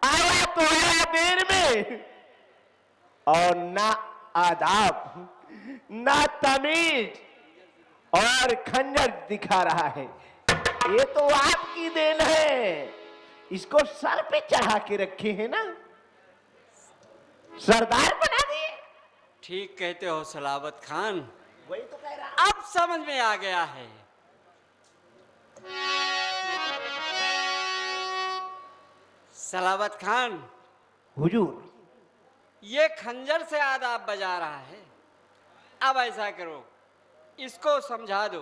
आया तो आया देर में, और ना आदाब ना तमीज और खंजर दिखा रहा है। ये तो आपकी देन है, इसको सर पे चढ़ा के रखे हैं ना, सरदार बना दिए। ठीक कहते हो सलावत खान, वही तो कह रहा। अब समझ में आ गया है। सलावत खान, हुजूर ये खंजर से आदाब बजा रहा है। अब ऐसा करो, इसको समझा दो,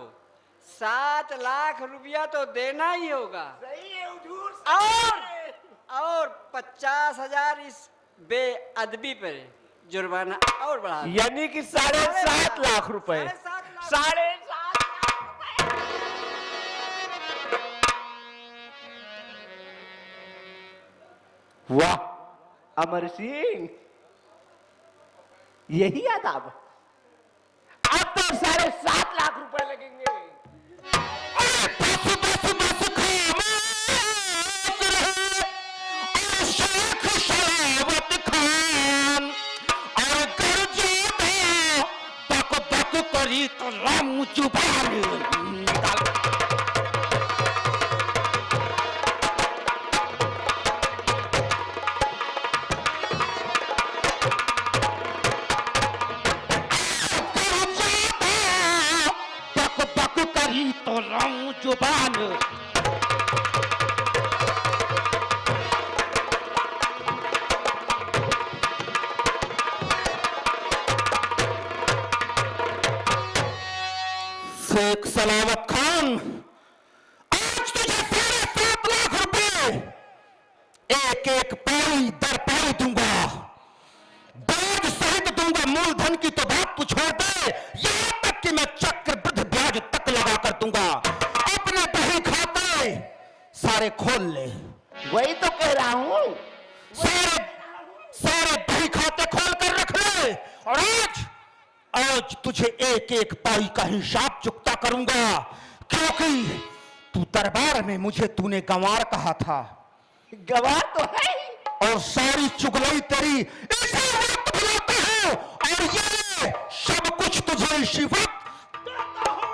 7 लाख रुपया तो देना ही होगा। सही है हुजूर। और 50,000 इस बेअदबी पर जुर्माना और बढ़ा, यानी कि 7.5 लाख रुपए। 7.5 वाह अमर सिंह, यही आदाब। अब तो 7.5 लाख रुपए लगेंगे। तो राम चुपाल तो लाऊं जुबान। शेख सलावत खान, आज तुझे 7.5 लाख रुपए एक एक पाई दर पाई दूंगा, ब्याज सहित दूंगा। मूलधन की तो बात तू छोड़ दे, यहां तक कि मैं चक्रवृद्धि ब्याज तक लगा कर दूंगा। अपने बही खाते सारे खोल ले। वही तो कह रहा हूं, सारे बही खाते खोल कर रख ले, और आज तुझे एक एक पाई का हिसाब चुकता करूंगा, क्योंकि तू दरबार में मुझे तूने गंवार कहा था। गंवार तो है, और सारी चुगली तेरी इसी वक्त बुलाता हूं, और ये सब कुछ तुझे इसी वक्त देता हूं।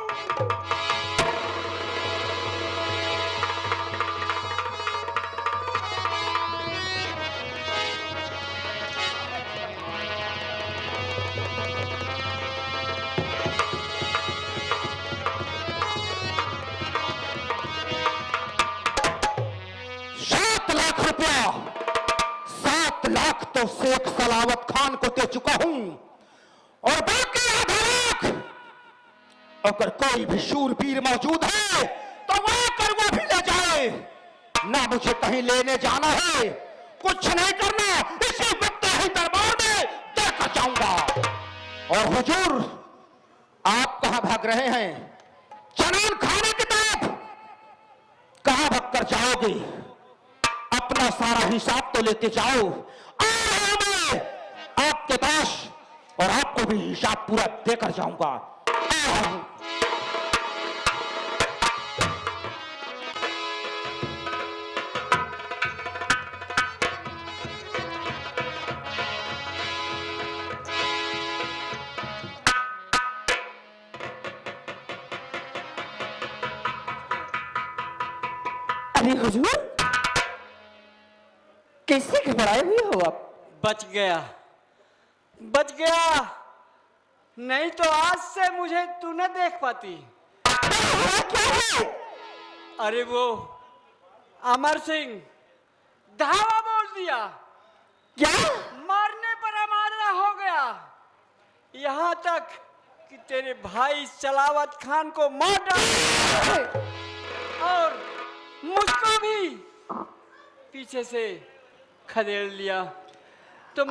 तो शेख सलावत खान को दे चुका हूं, और बाकी आधा लाख अगर कोई भी शूरवीर मौजूद है तो वो आकर वो भी ले जाए। ना मुझे कहीं लेने जाना है, कुछ नहीं करना, इसी वक्त ही दरबार में देकर जाऊंगा। और हुजूर, आप कहां भाग रहे हैं? जनान खाने की तरफ कहां भाग कर जाओगे? अपना सारा हिसाब तो लेते जाओ, आपके पास, और आपको भी हिसाब पूरा देकर जाऊंगा। अरे हुजूर, कैसे घबराए हुए हो आप? बच गया, नहीं तो आज से मुझे तू न देख पाती। क्या है? अरे वो अमर सिंह धावा बोल दिया। क्या? मारने पर हमारा हो गया, यहाँ तक कि तेरे भाई सलावत खान को मार डाला, और मुझको भी पीछे से खदेड़ लिया। तो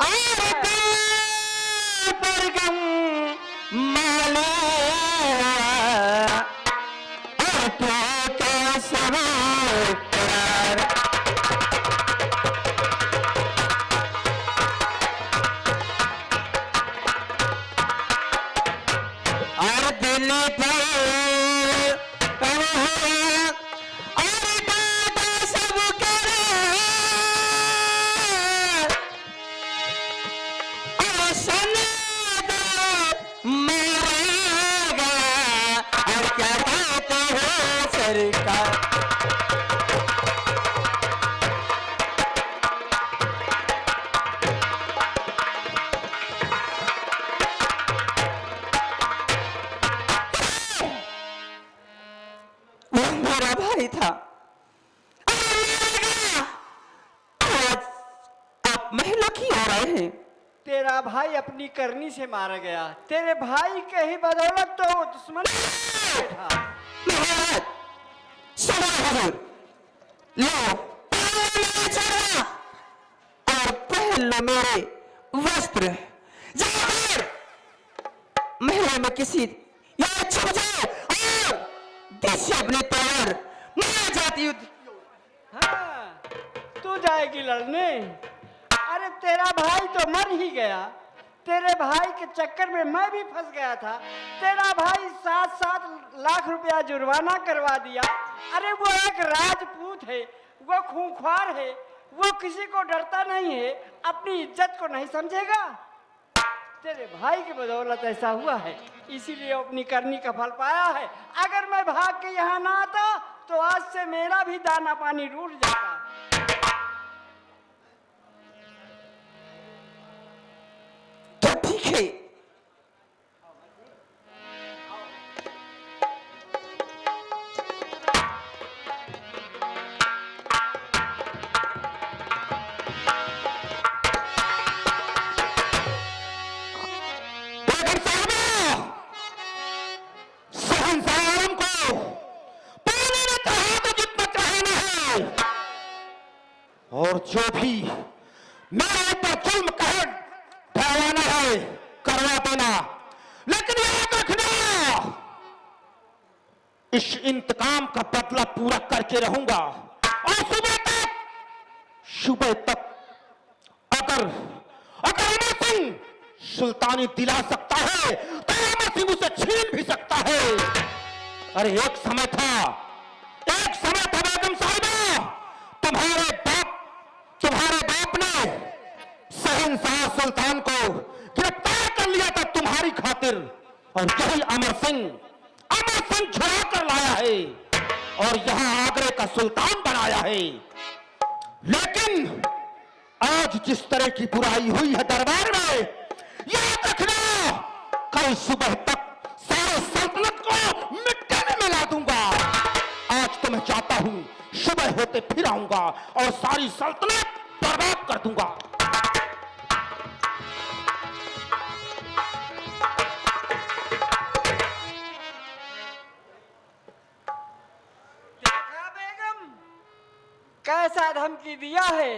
था, आप महिला की आ रहे हैं। तेरा भाई अपनी करनी से मारा गया, तेरे भाई के ही बदौलत तो वो दुश्मन था। लो और पहन लो मेरे वस्त्र, जाकर महिला में किसी यहाँ छुप जाओ और देश अपने तैयार मार जाती युद्ध। हाँ, तू जाएगी लड़ने? अरे तेरा भाई तो मर ही गया, तेरे भाई के चक्कर में मैं भी फंस गया था। तेरा भाई 7-7 लाख रुपया जुर्माना करवा दिया। अरे वो एक राजपूत है, वो खूंखार है, वो किसी को डरता नहीं है, अपनी इज्जत को नहीं समझेगा। तेरे भाई की बदौलत ऐसा हुआ है, इसीलिए अपनी करनी का फल पाया है। अगर मैं भाग के यहाँ ना आता तो आज से मेरा भी दाना पानी रूठ जाता। तो ठीक है, और जो भी मेरे पर जुल्म कहे ढहवाना है करवा देना, लेकिन याद रखना इस इंतकाम का बदला पूरा करके रहूंगा। और सुबह तक अगर अमर सिंह सुल्तानी दिला सकता है तो अमर सिंह उसे छीन भी सकता है। अरे एक समय था बेगम साहिबा, तुम्हारे बाप ने शहंशाह सुल्तान को गिरफ्तार कर लिया था तुम्हारी खातिर, और यही अमर सिंह छुड़ा कर लाया है और यहां आगरे का सुल्तान बनाया है। लेकिन आज जिस तरह की बुराई हुई है दरबार में, याद रखना कल सुबह तक सारे सल्तनत को मिट्टी में मिला दूंगा। आज तो मैं चाहता हूं सुबह होते फिर आऊंगा और सारी सल्तनत बर्बाद कर दूंगा। देखा बेगम, कैसा धमकी दिया है।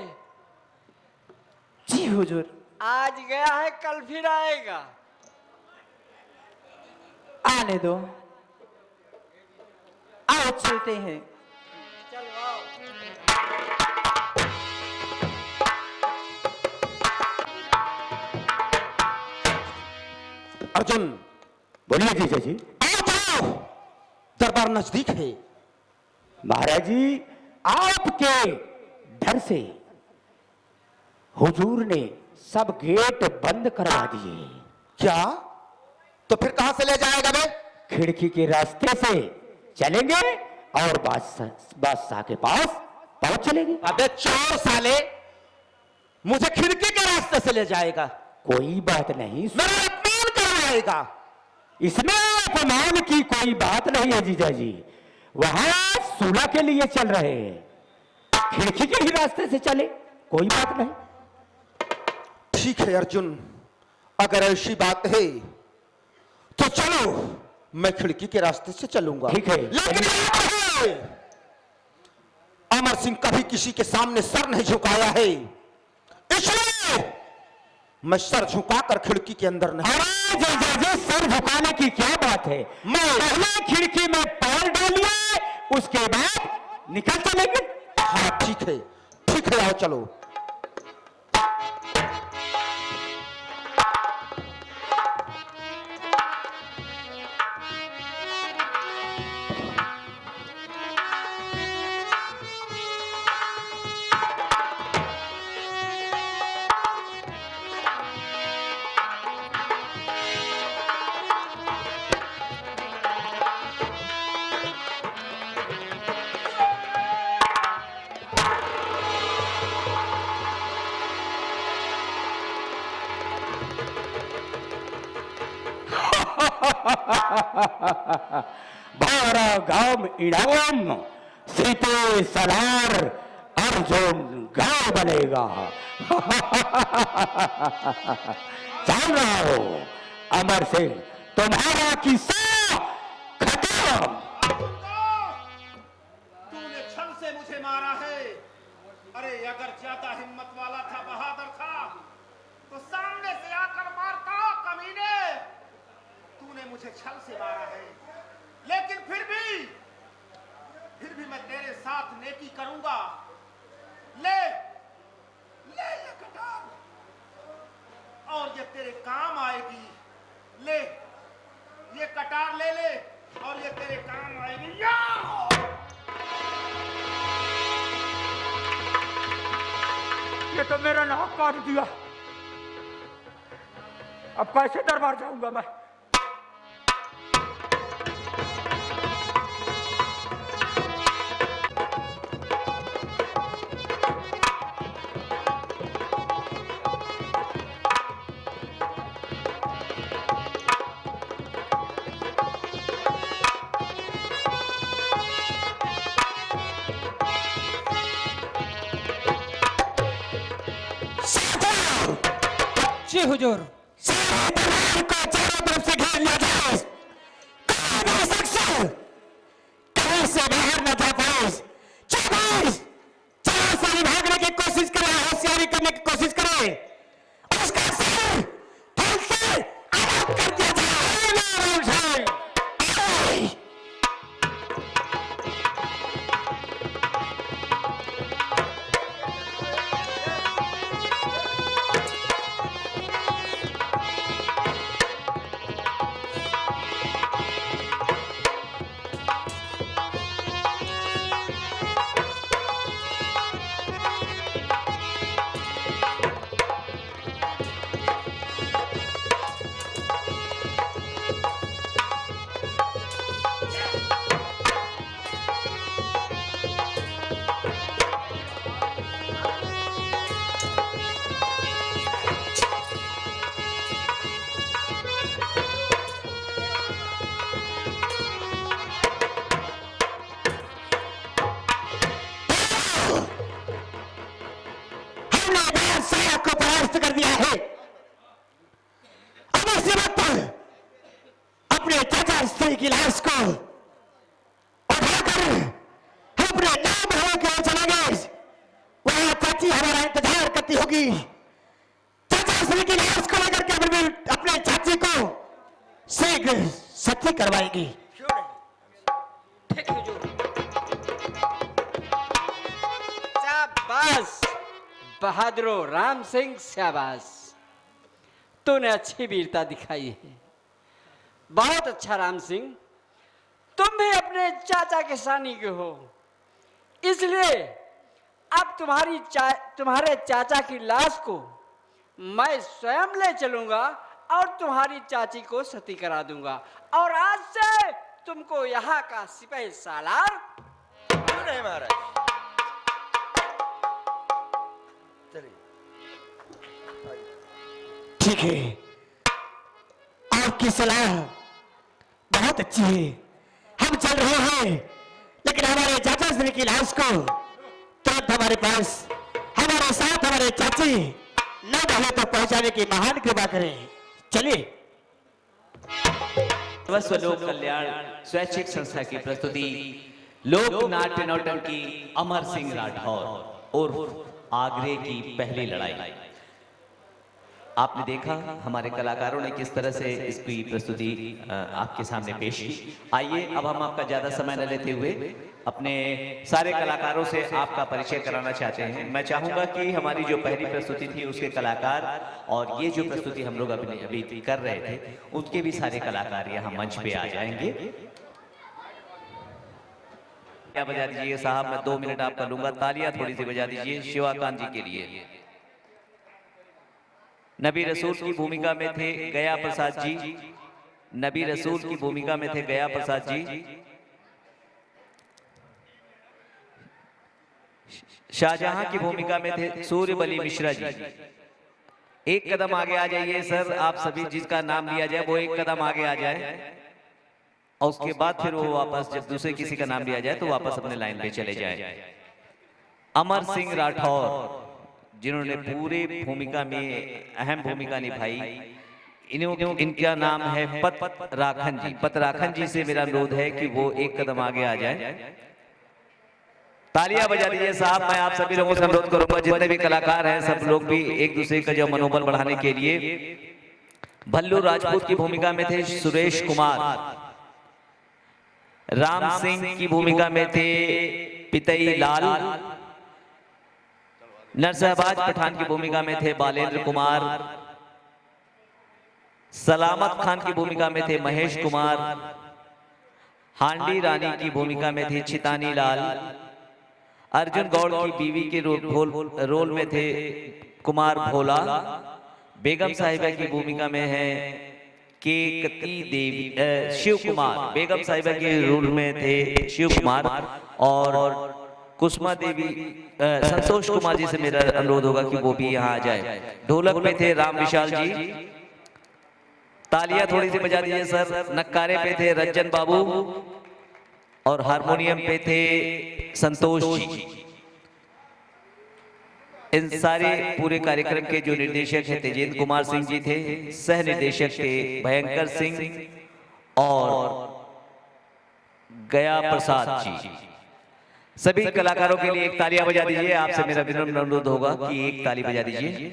जी हुजूर। आज गया है कल फिर आएगा। आने दो, आओ चलते हैं। चलो आओ। अर्जुन, बोलिए जीजा जी। आओ, दरबार नजदीक है। महाराज जी, आपके डर से हुजूर ने सब गेट बंद करवा दिए। क्या? तो फिर कहां से ले जाएगा बे? खिड़की के रास्ते से चलेंगे और बादशाह के पास पहुंच चलेंगे। अबे चोर साले, मुझे खिड़की के रास्ते से ले जाएगा? कोई बात नहीं, मेरा अपमान करवाएगा। इसमें अपमान की कोई बात नहीं है जीजा जी। वहां सुलह के लिए चल रहे हैं, खिड़की के ही रास्ते से चले, कोई बात नहीं। ठीक है अर्जुन, अगर ऐसी बात है तो चलो, मैं खिड़की के रास्ते से चलूंगा। ठीक है। लेकिन याद रहे, अमर सिंह कभी किसी के सामने सर नहीं झुकाया है, इसलिए मैं सर झुकाकर खिड़की के अंदर नहीं। अरे जीजा जी, सर झुकाने की क्या बात है। मैं पहले खिड़की में पैर डालिए, उसके बाद निकल चलेंगे। हाँ ठीक है, ठीक है, आओ चलो। बारा गांव इनाम सीते सलार अर्जुन गांव बनेगा। जान रहा हो अमर सिंह, तुम्हारा किस्सा खत्म। तूने छल से मुझे मारा है। अरे अगर ज्यादा हिम्मत वाला था, बहादुर था, तो सामने से आकर मारता। कमीने, तूने मुझे छल से मारा है, लेकिन फिर भी मैं तेरे साथ नेकी करूंगा। ले ले ये कटार, और ये तेरे काम आएगी। ले ये कटार ले ले, और ये तेरे काम आएगी। या ये तो मेरा नाक काट दिया, अब कैसे दरबार जाऊंगा मैं? जी हुजूर। को चारों तरफ से घेर लिया जाए, कहीं से बाहर न जा पाए। चारों सारी भागने की कोशिश है। अब इसी वक्त अपने चाचा स्त्री की लाश को उठाकर हम अपने नाम महल के ओर चलेंगे। वहां चाची हमारा इंतजार करती होगी। चाचा स्त्री की लाश को लेकर के अपने चाची को शीघ्र सती करवाएगी। शाबाश बहादुरो राम सिंह, शाबाश, तूने अच्छी वीरता दिखाई है। बहुत अच्छा राम सिंह, तुम भी अपने चाचा के सानी के हो, इसलिए अब तुम्हारे चाचा की लाश को मैं स्वयं ले चलूंगा और तुम्हारी चाची को सती करा दूंगा। और आज से तुमको यहाँ का सिपाही सालार। क्यों नहीं महाराज, चलिए। ठीक है, आपकी सलाह बहुत अच्छी है, हम चल रहे हैं। लेकिन हमारे चाचा श्री की लाश को तुरंत हमारे पास, हमारे साथ हमारे चाची न भले तो पहुंचाने की महान कृपा करें। चलिए। सर्वस्व लोक कल्याण स्वैच्छिक संस्था की प्रस्तुति लोक नाट्य नौटंकी अमर सिंह राठौर और आगरे की पहली लड़ाई। आपने देखा हमारे कलाकारों ने किस तरह से इसकी प्रस्तुति आपके सामने पेश की। आइए अब हम आपका ज्यादा समय न लेते हुए अपने सारे कलाकारों से आपका परिचय कराना चाहते हैं। मैं चाहूंगा कि हमारी जो पहली प्रस्तुति थी उसके कलाकार और ये जो प्रस्तुति हम लोग अभी कर रहे थे उनके भी सारे कलाकार यहाँ मंच पे आ जाएंगे। क्या बजा दीजिए साहब, मैं 2 मिनट आपका लूंगा। तालियां थोड़ी सी बजा दीजिए शिवाकांत जी के लिए। नबी रसूल की भूमिका में थे गया प्रसाद जी, नबी रसूल की भूमिका में थे गया प्रसाद जी। शाहजहां की भूमिका में थे सूर्यबली मिश्रा जी। एक कदम आगे आ जाइए सर, आप सभी जिसका नाम लिया जाए वो एक कदम आगे आ जाए और उसके बाद फिर वो वापस, जब दूसरे किसी का नाम लिया जाए तो वापस अपने लाइन पे चले जाए। अमर सिंह राठौर जिन्होंने पूरे भूमिका में अहम भूमिका निभाई, इनका नाम है पतराखन जी। पतराखन जी से मेरा अनुरोध है कि वो एक कदम आगे आ जाए। तालियां बजा दीजिए साहब। मैं आप सभी लोगों से अनुरोध करूंगा, जितने भी कलाकार हैं सब लोग भी एक दूसरे का जो मनोबल बढ़ाने के लिए। भल्लू राजपूत की भूमिका में थे सुरेश कुमार, राम सिंह की भूमिका में थे पितई लाल, नरसहबाज पठान की भूमिका में थे बालेंद्र कुमार, सलामत खान की भूमिका में थे महेश कुमार, हांडी रानी की भूमिका में थे चितानी लाल, अर्जुन गौड़ की बीवी के रोल में थे कुमार भोला, बेगम साहिबा की भूमिका में है केकती देवी शिव कुमार, बेगम साहिबा के रोल में थे शिव कुमार, और कुसुमा देवी संतोष कुमार जी से मेरा अनुरोध होगा कि वो भी यहाँ आ जाए। ढोलक में थे राम विशाल जी। तालियां थोड़ी सी बजा दीजिए सर। नक्कारे पे थे रंजन बाबू और हारमोनियम पे थे संतोष जी। इन सारे पूरे कार्यक्रम के जो निर्देशक है तेजेंद्र कुमार सिंह जी थे, सह निर्देशक थे भयंकर सिंह और गया प्रसाद जी। सभी कलाकारों के लिए एक तालियां बजा दीजिए। आपसे मेरा विनम्र अनुरोध होगा कि एक ताली बजा दीजिए।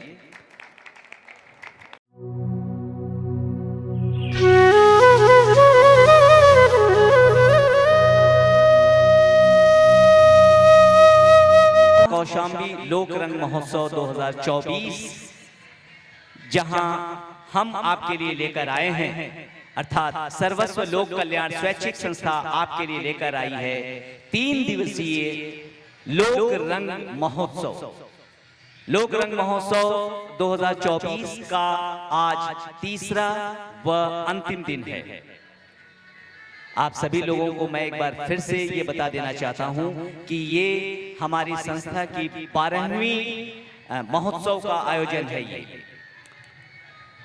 कौशाम्बी लोक रंग महोत्सव 2024 जहां हम आपके लिए लेकर आए हैं, अर्थात सर्वस्व लोक कल्याण स्वैच्छिक संस्था आपके लिए लेकर आई है 3 दिवसीय लोक रंग महोत्सव। लोक रंग महोत्सव 2024 का आज तीसरा व अंतिम दिन है। आप सभी लोगों को मैं एक बार फिर से ये बता देना चाहता हूं कि ये हमारी संस्था की 12वीं महोत्सव का आयोजन है। ये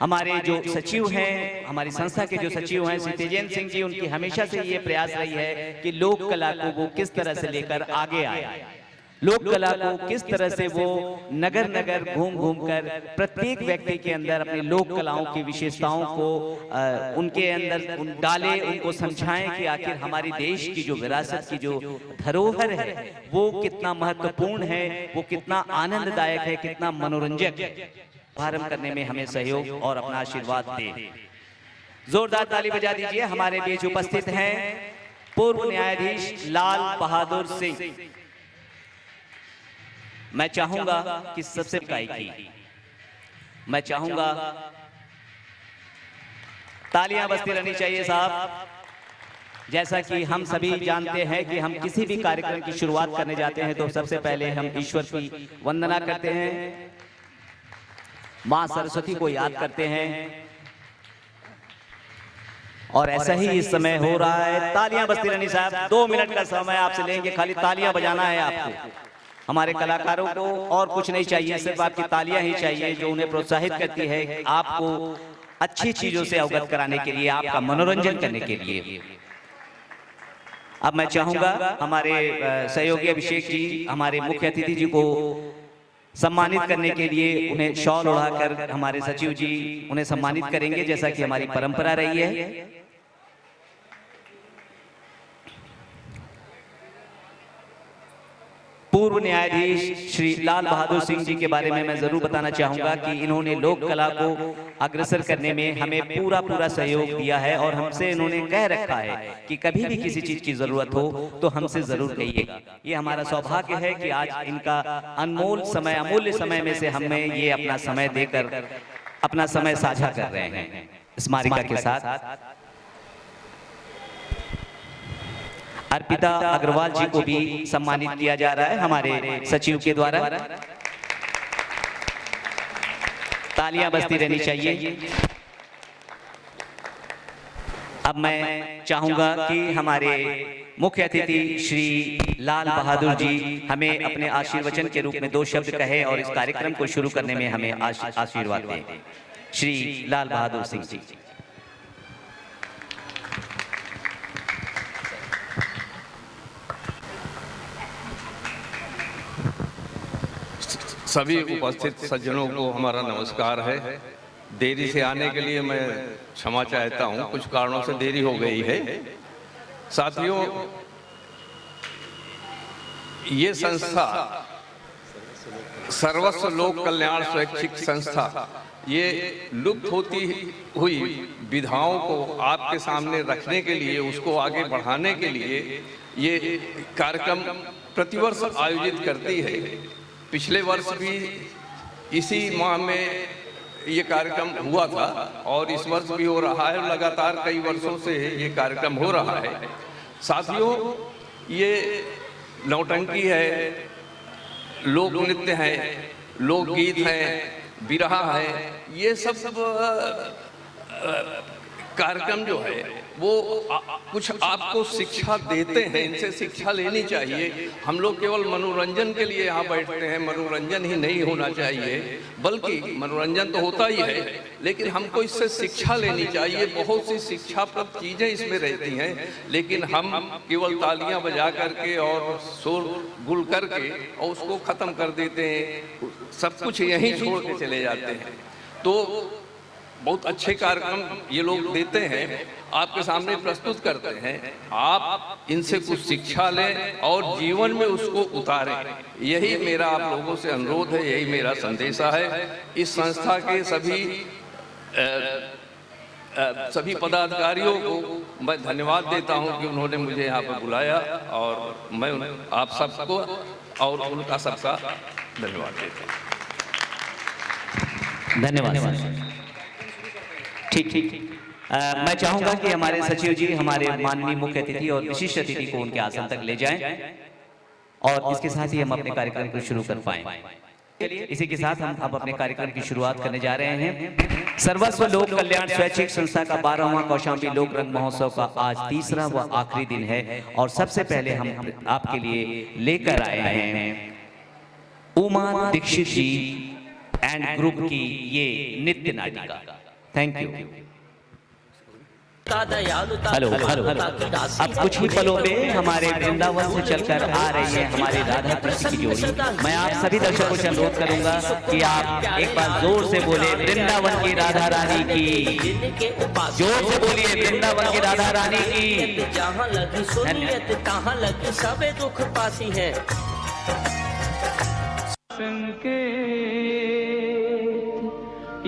हमारे जो सचिव हैं, हमारी संस्था के जो सचिव हैं श्री तेजेंद्र सिंह जी, उनकी हमेशा से ये प्रयास रही है कि लोक कला को वो किस तरह से लेकर आगे आए। लोक कला को किस तरह से वो नगर नगर घूम घूम कर प्रत्येक व्यक्ति के अंदर अपनी लोक कलाओं की विशेषताओं को उनके अंदर डाले, उनको समझाएं कि आखिर हमारी देश की जो विरासत की जो धरोहर है वो कितना महत्वपूर्ण है, वो कितना आनंददायक है, कितना मनोरंजक है। प्रारंभ करने में हमें सहयोग और अपना आशीर्वाद दें। जोरदार ताली बजा दीजिए। हमारे बीच उपस्थित हैं पूर्व न्यायाधीश लाल बहादुर सिंह। मैं चाहूंगा कि सबसे इकाई की मैं चाहूंगा तालियां बजती रहनी चाहिए साहब। जैसा कि हम सभी जानते हैं कि हम किसी भी कार्यक्रम की शुरुआत करने जाते हैं तो सबसे पहले हम ईश्वर की वंदना करते हैं, मां सरस्वती को याद करते हैं, और ऐसा ही इस समय हो रहा है। तालियां बजती रहनी साहब। 2 मिनट का समय आपसे लेंगे, खाली तालियां बजाना है आपको। हमारे कलाकारों को और कुछ नहीं चाहिए, सिर्फ आपकी तालियां ही चाहिए जो उन्हें प्रोत्साहित करती है आपको अच्छी चीजों से अवगत कराने के लिए, आपका मनोरंजन करने के लिए। अब मैं चाहूंगा हमारे सहयोगी अभिषेक जी, हमारे मुख्य अतिथि जी को सम्मानित करने के लिए उन्हें शॉल ओढ़ाकर हमारे सचिव जी उन्हें सम्मानित करेंगे, जैसा कि हमारी परंपरा रही है। पूर्व न्यायाधीश श्री लाल बहादुर सिंह जी के बारे में मैं जरूर बताना चाहूंगा कि इन्होंने लोक कला को अग्रसर करने में हमें पूरा सहयोग दिया है, और हमसे इन्होंने कह रखा है कि कभी भी किसी चीज की जरूरत हो तो हमसे जरूर कहिएगा। ये हमारा सौभाग्य है कि आज इनका अनमोल समय, अमूल्य समय में से हमें ये अपना समय देकर अपना समय साझा कर रहे हैं स्मारिका के साथ। अर्पिता अग्रवाल जी को भी सम्मानित किया जा रहा है हमारे सचिव के द्वारा। तालियां बजती रहनी चाहिए। अब मैं चाहूंगा कि हमारे मुख्य अतिथि श्री लाल बहादुर जी हमें अपने आशीर्वचन के रूप में 2 शब्द कहे और इस कार्यक्रम को शुरू करने में हमें आशीर्वाद दें। श्री लाल बहादुर सिंह जी। सभी उपस्थित सज्जनों को हमारा नमस्कार है। देरी से आने के लिए मैं क्षमा चाहता हूं, कुछ कारणों से देरी हो गई है। साथियों, ये संस्था सर्वस्व लोक कल्याण स्वैच्छिक संस्था ये लुप्त होती हुई विधाओं को आपके सामने रखने के लिए, उसको आगे बढ़ाने के लिए ये कार्यक्रम प्रतिवर्ष आयोजित करती है। पिछले वर्ष भी इसी माह में ये कार्यक्रम हुआ था और इस वर्ष भी हो रहा है। लगातार कई वर्षों से ये कार्यक्रम हो रहा है। साथियों, ये नौटंकी है, लोक नृत्य है, लोकगीत है, बिरहा है, ये सब कार्यक्रम जो है वो कुछ आपको शिक्षा देते हैं, इनसे शिक्षा लेनी चाहिए। हम लोग केवल मनोरंजन के लिए यहाँ बैठते हैं, मनोरंजन ही नहीं होना चाहिए, बल्कि मनोरंजन तो होता ही है, लेकिन हमको इससे शिक्षा लेनी चाहिए। बहुत सी शिक्षाप्रद चीज़ें इसमें रहती हैं, लेकिन हम केवल तालियां बजा करके और शोर गुल करके और उसको ख़त्म कर देते हैं, सब कुछ यहीं छोड़ के चले जाते हैं। तो बहुत अच्छे कार्यक्रम ये लोग देते हैं, आपके सामने प्रस्तुत करते हैं। आप इनसे कुछ शिक्षा लें और जीवन में उसको उतारें, यही मेरा आप लोगों से अनुरोध है, यही मेरा संदेशा है। इस संस्था के सभी पदाधिकारियों को मैं धन्यवाद देता हूं कि उन्होंने मुझे यहाँ पर बुलाया, और मैं आप सबको और उनका सबका धन्यवाद देता हूँ। धन्यवाद। ठीक। मैं चाहूंगा कि हमारे सचिव जी हमारे माननीय मुख्य अतिथि और विशिष्ट अतिथि को उनके आसन तक ले जाएं, और इसके साथ ही हम अपने कार्यक्रम को शुरू कर पाएं। इसी के साथ हम अब अपने कार्यक्रम की शुरुआत करने जा रहे हैं। सर्वस्व लोक कल्याण स्वैच्छिक संस्था का 12वां कौशाम्बी लोक रंग महोत्सव का आज तीसरा व आखिरी दिन है, और सबसे पहले हम आपके लिए लेकर आए हैं उमा दीक्षित जी एंड ग्रुप की ये नृत्य नाटिका। Thank you. Hello hello. अब कुछ ही पलों में हमारे वृंदावन से चलकर आ रही है हमारी राधा कृष्ण की जोड़ी। मैं आप सभी दर्शकों से अनुरोध करूंगा कि आप एक बार जोर से बोले वृंदावन की राधा रानी की, जोर से बोलिए वृंदावन की राधा रानी की। जहाँ लगी सुनियत तहाँ लगी सबे दुख पाती है।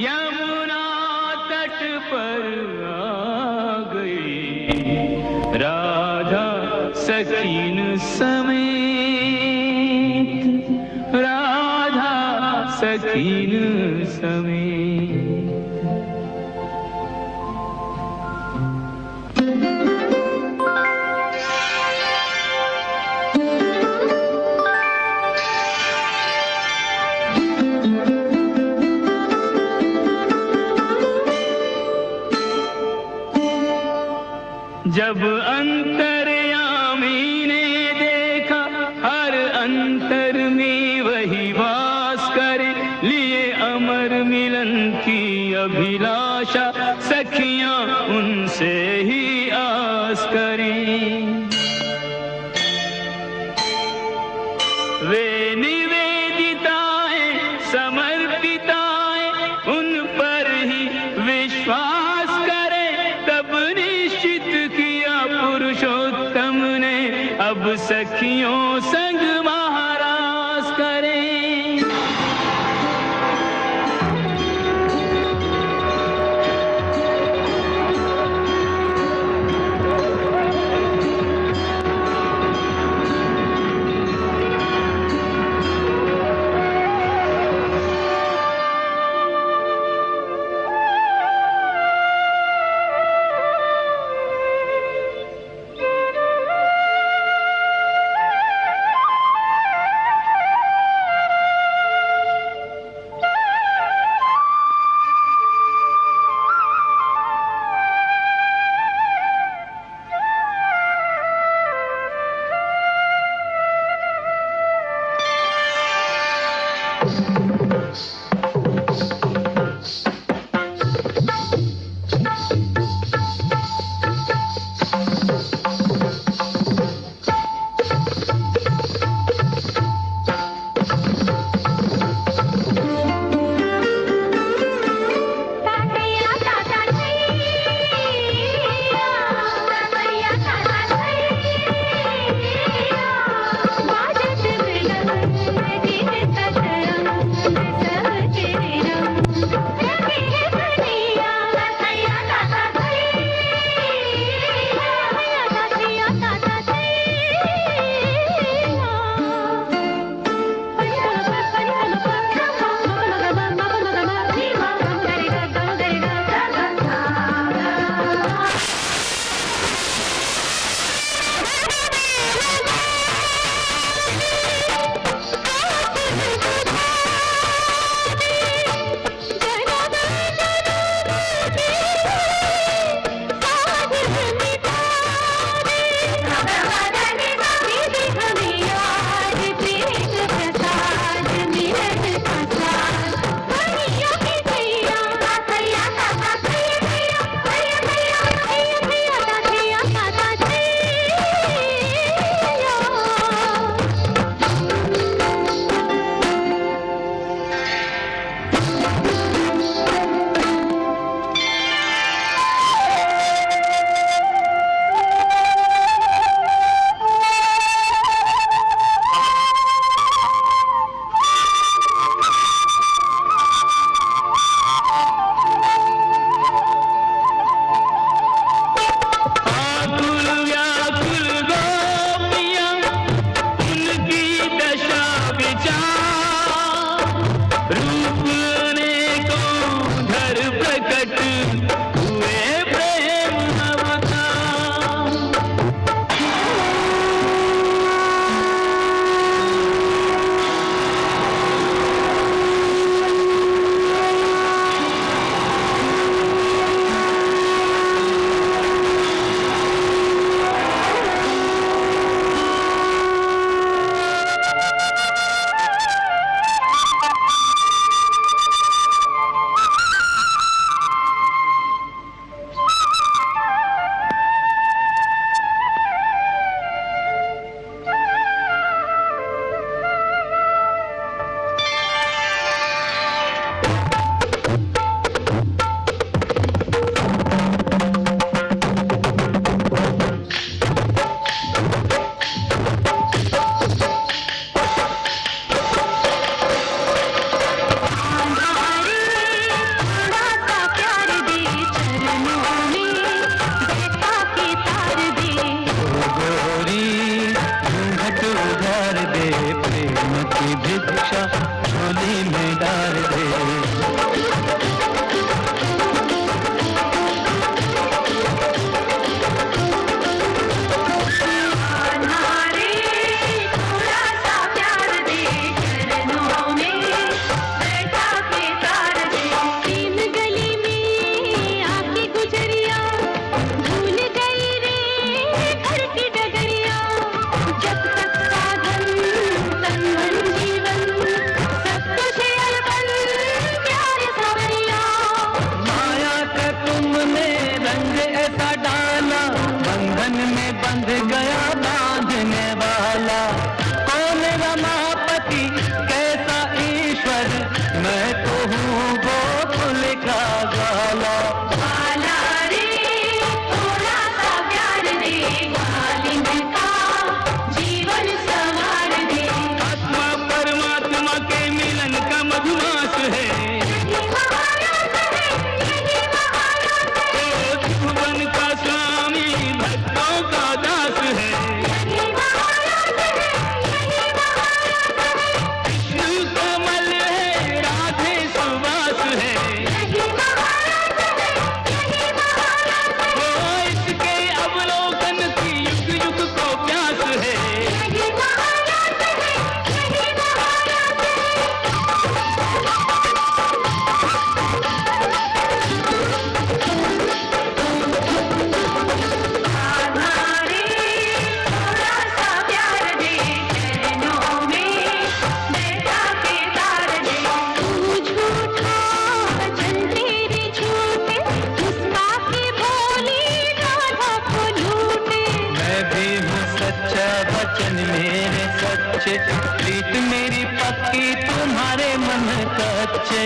यमुना तट पर आ गई राधा सकीन समेत, राधा सकीन समेत। जब अंतर्यामी ने देखा हर अंतर में वही वास करे, लिए अमर मिलन की अभिलाषा सखियां उनसे ही आस करें। वे निवेदिताएं समर्पिताएं उन पर ही विश्वास करें, तब निश्चित किया पुरुषोत्तम ने अब सखियों संग महाराज करें। वचन मेरे सच्चे, प्रीत मेरी पक्की तुम्हारे मन कच्चे।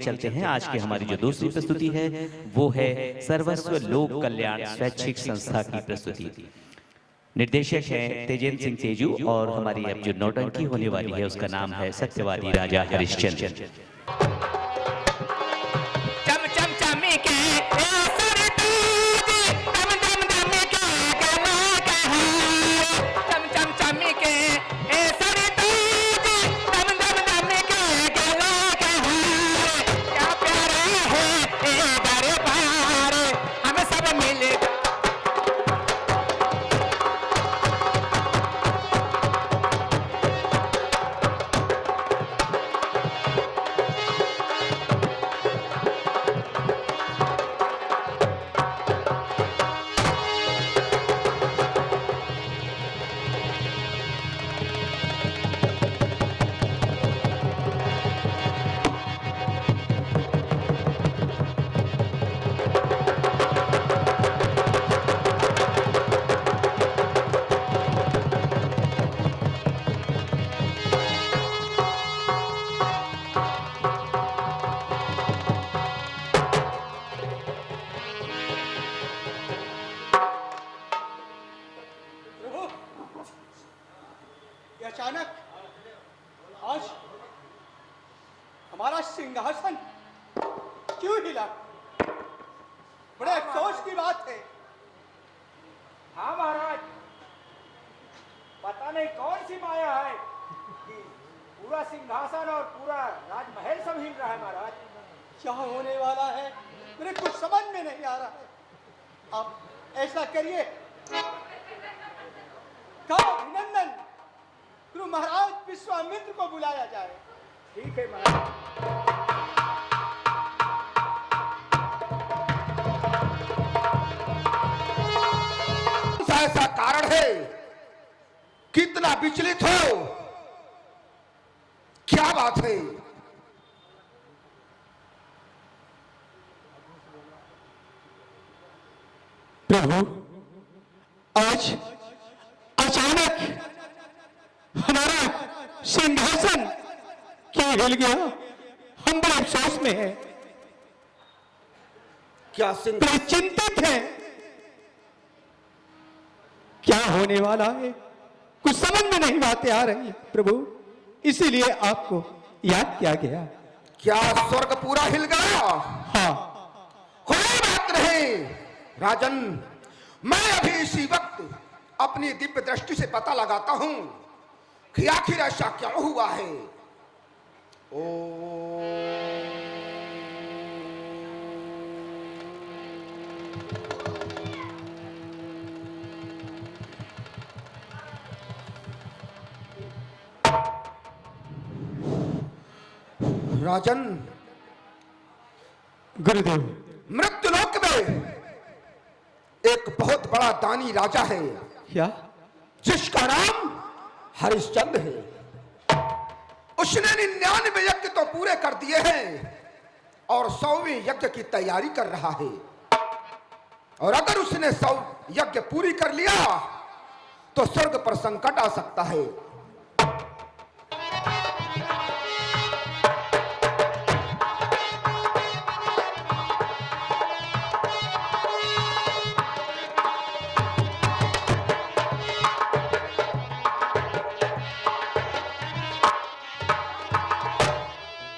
चलते हैं। आज की हमारी जो दूसरी प्रस्तुति है वो है सर्वस्व लोक कल्याण स्वैच्छिक संस्था की प्रस्तुति। निर्देशक हैं तेजेंद्र सिंह तेजू और हमारी अब जो नौटंकी होने वाली है उसका नाम है सत्यवादी राजा हरिश्चंद्र। अचानक आज हमारा सिंहासन क्यों हिला? बड़े अफसोस की बात है। हाँ महाराज, पता नहीं कौन सी माया है कि पूरा सिंहासन और पूरा राजमहल सब हिल रहा है महाराज। क्या होने वाला है मेरे कुछ समझ में नहीं आ रहा है। आप ऐसा करिए, कहो अभिनंदन गुरु महाराज विश्वामित्र को बुलाया जाए। ठीक है महाराज। ऐसा कारण है, कितना विचलित हो, क्या बात है? प्रभु, आज अचानक हमारा सिंहासन क्यों हिल गया? हम बड़े अफसोस में हैं। क्या बड़े चिंतित हैं। क्या होने वाला है, कुछ समझ में नहीं बातें आ रही है प्रभु, इसीलिए आपको याद किया गया। क्या स्वर्ग पूरा हिल गया? हाँ। कोई बात नहीं राजन, मैं अभी इसी वक्त अपनी दिव्य दृष्टि से पता लगाता हूं कि आखिर ऐसा क्या हुआ है। राजन, गुरुदेव, मृत्युलोक में एक बहुत बड़ा दानी राजा है। क्या? जिसका नाम हरिश्चंद्र है। उसने 99 यज्ञ तो पूरे कर दिए हैं और 100वें यज्ञ की तैयारी कर रहा है। और अगर उसने 100 यज्ञ पूरी कर लिया तो स्वर्ग पर संकट आ सकता है।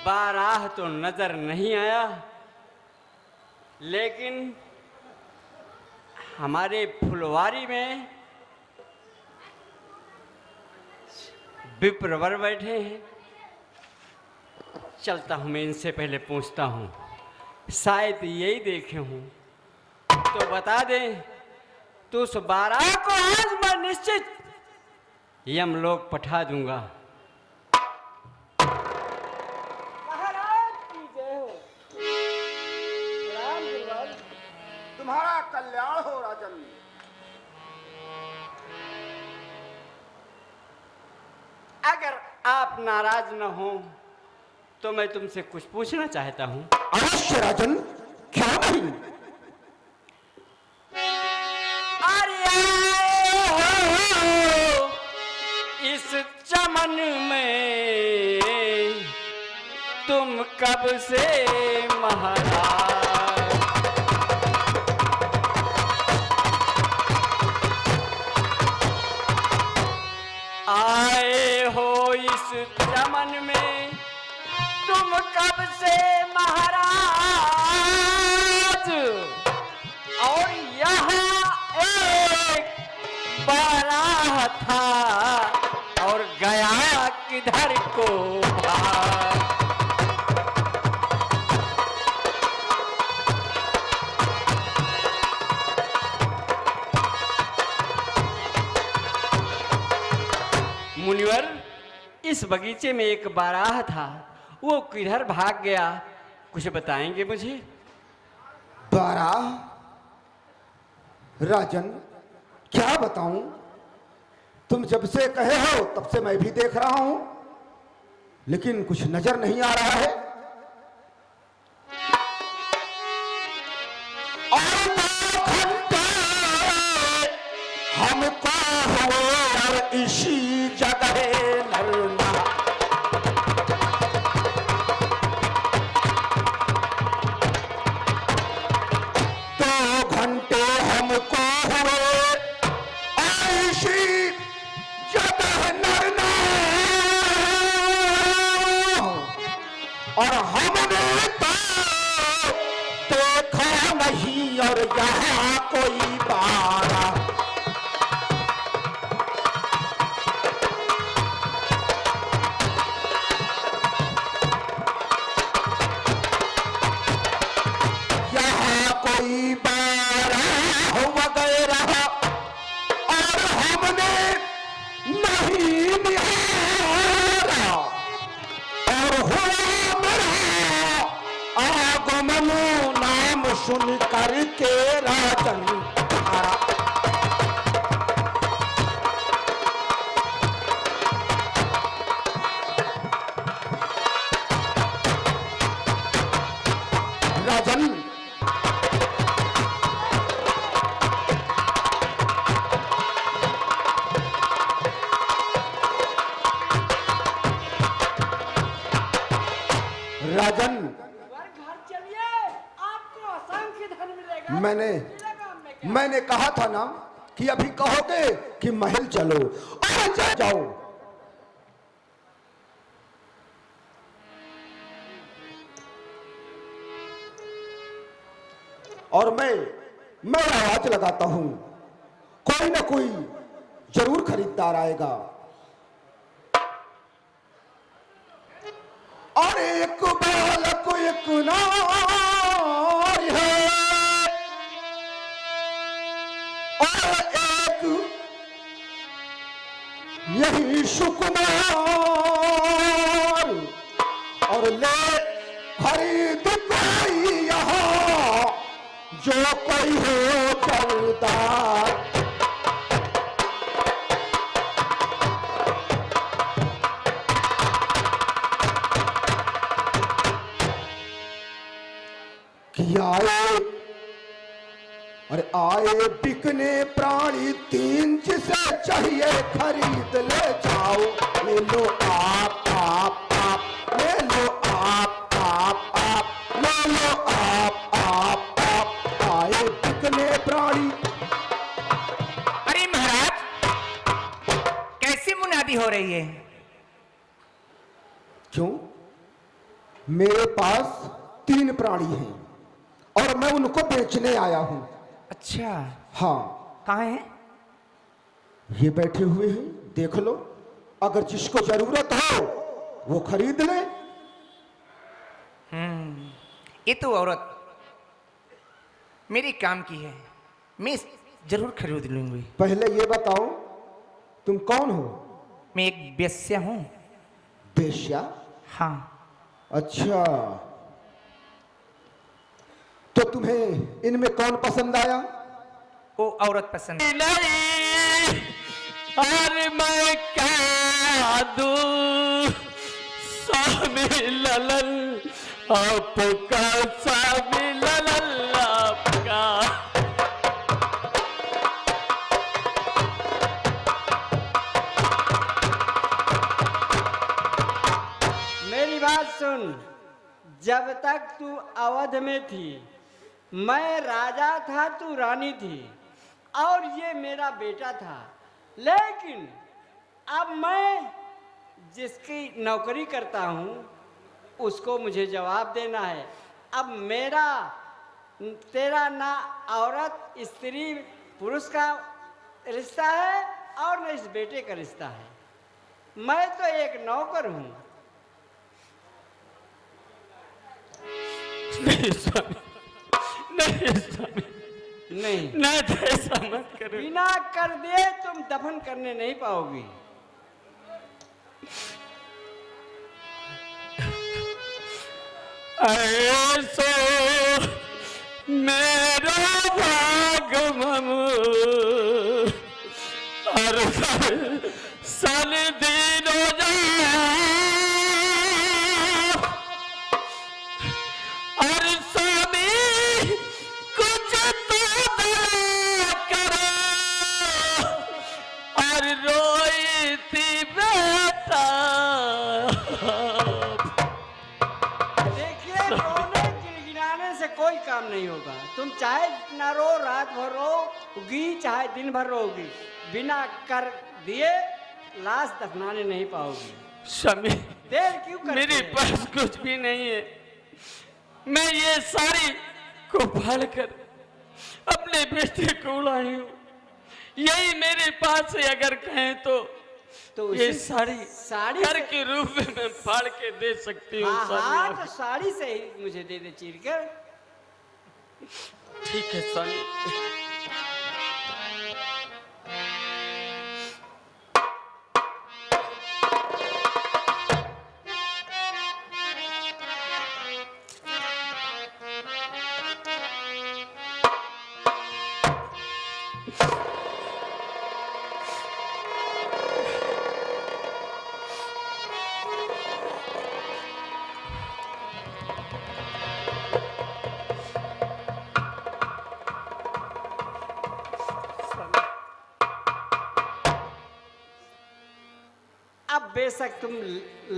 बाराह तो नजर नहीं आया, लेकिन हमारे फुलवारी में विप्रवर बैठे हैं। चलता हूँ, मैं इनसे पहले पूछता हूँ, शायद यही देखे हूँ तो बता दें। तो उस बाराह को आज मैं निश्चित यमलोक पठा दूंगा। तुम्हारा कल्याण हो राजन। अगर आप नाराज न हो तो मैं तुमसे कुछ पूछना चाहता हूँ। अवश्य राजन, क्यों नहीं। अरे हो इस चमन में तुम कब से महाराज आए हो, इस चमन में तुम कब से महाराज, और यहाँ एक बाराह था और गया किधर को भाग। मुनिवर, इस बगीचे में एक बाराह था, वो किधर भाग गया, कुछ बताएंगे मुझे? बाराह? राजन, क्या बताऊं, तुम जब से कहे हो तब से मैं भी देख रहा हूं, लेकिन कुछ नजर नहीं आ रहा है। हमको और इसी जगह लड़ना, दो घंटे हमको हुए ऐसी जगह लड़ना, और हमने तो देखा नहीं और यहाँ कोई बारा। कोई बाराह वगैरह और हमने नहीं निहारा, और हुआ मेरा आगमन नाम सुन करके राजन। राजन, राजन, घर चलिए, आपको असंख्य धन मिलेगा। मैंने कहा था ना कि अभी कहोगे कि महल चलो और जाओ। और मैं आवाज लगाता हूं, कोई ना कोई जरूर खरीदार आएगा। और एक बालक एक नारी है और एक यही सुकुमार, और ले खरीद कोई यहाँ जो कोई हो चलदार। कि आए और आए बिकने प्राणी तीन, जिसे चाहिए खरीद ले जाओ। ले लो आप ले लो आप ले लो आप आए बिकने प्राणी। अरे महाराज, कैसी मुनादी हो रही है? क्यों? मेरे पास 3 प्राणी हैं और मैं उनको बेचने आया हूं। अच्छा, हाँ। कहाँ है? ये बैठे हुए हैं, देख लो, अगर जिसको जरूरत हो वो खरीद ले। ये तो औरत मेरे काम की है, मैं जरूर खरीद लूंगी। पहले ये बताओ तुम कौन हो? मैं एक वेश्या हूँ। वेश्या? हाँ। अच्छा, तो तुम्हें इनमें कौन पसंद आया? वो औरत पसंद। नहीं, अरे मैं क्या दूं स्वामी ललन आपका, स्वामी ललन आपका। मेरी बात सुन, जब तक तू अवध में थी मैं राजा था, तू रानी थी और ये मेरा बेटा था। लेकिन अब मैं जिसकी नौकरी करता हूँ उसको मुझे जवाब देना है। अब मेरा तेरा ना औरत स्त्री पुरुष का रिश्ता है और न इस बेटे का रिश्ता है। मैं तो एक नौकर हूँ। नहीं स्वामी, नहीं स्वामी, नहीं नहीं तो ऐसा मत करो। बिना कर दे तुम दफन करने नहीं पाओगी। ऐसो मेरा भाग ममु और सन दिनो और स्वामी कुछ तो दया करो और रोई थी बेटा। देखिए, रोने गिड़गिड़ाने से कोई काम नहीं होगा। तुम चाहे जितना रो, रात भर रोगी चाहे दिन भर रोगी, बिना कर दिए लाश दफनाने नहीं पाओगी। स्वामी, देर क्यों करते मेरे हैं? पास कुछ भी नहीं है। मैं ये साड़ी को फाड़ कर अपने बेटे को उड़ाई हूँ। यही मेरे पास है। अगर कहें तो ये साड़ी घर के रूप में मैं फाड़ के दे सकती हूँ। हाँ, स्वामी, तो साड़ी से ही मुझे दे दे चीर कर। ठीक है स्वामी। अब बेशक तुम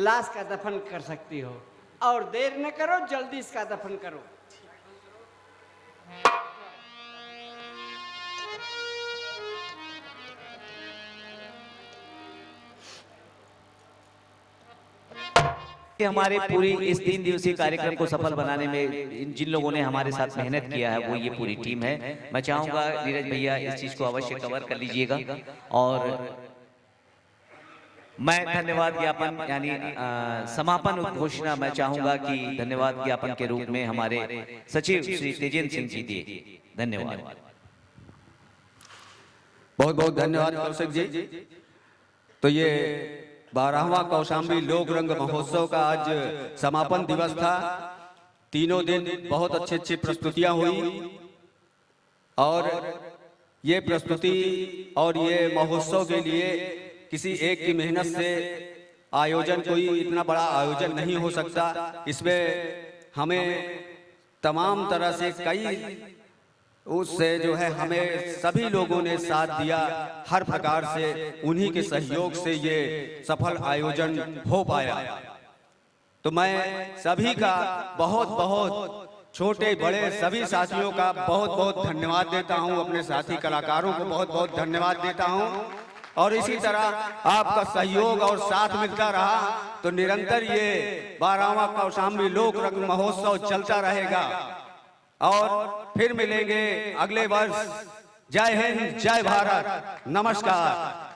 लाश का दफन कर सकती हो और देर न करो, जल्दी इसका दफन करो। कि हमारे पूरी इस 3 दिवसीय कार्यक्रम को सफल बनाने में जिन लोगों ने हमारे साथ मेहनत किया है वो ये पूरी टीम है। मैं चाहूँगा नीरज भैया इस चीज़ को अवश्य कवर कर लीजिएगा। और मैं धन्यवाद ज्ञापन यानी समापन घोषणा मैं चाहूँगा कि धन्यवाद ज्ञापन के रूप में हमारे सचिव श्री तेजेंद्र सिंह जी दिए। धन्यवाद। बहुत बहुत धन्यवाद कौशिक जी। तो ये 12वां कौशाम्बी लोक रंग महोत्सव का आज समापन दिवस था। तीनों दिन बहुत अच्छी अच्छी प्रस्तुतियां हुई और ये प्रस्तुति और ये महोत्सव के लिए किसी एक की मेहनत से आयोजन कोई इतना बड़ा आयोजन नहीं हो सकता। इसमें हमें तमाम तरह से कई उससे जो है हमें सभी लोगों ने साथ दिया। हर प्रकार से उन्हीं के सहयोग से ये सफल आयोजन हो पाया। तो मैं सभी का बहुत बहुत छोटे बड़े सभी साथियों का बहुत बहुत धन्यवाद देता हूं। अपने साथी कलाकारों को बहुत बहुत धन्यवाद देता हूं। और इसी तरह आपका सहयोग और साथ मिलता रहा तो निरंतर ये 12वां कौशाम्बी लोक रंग महोत्सव चलता रहेगा। और फिर मिलेंगे अगले वर्ष। जय हिंद, जय भारत, नमस्कार।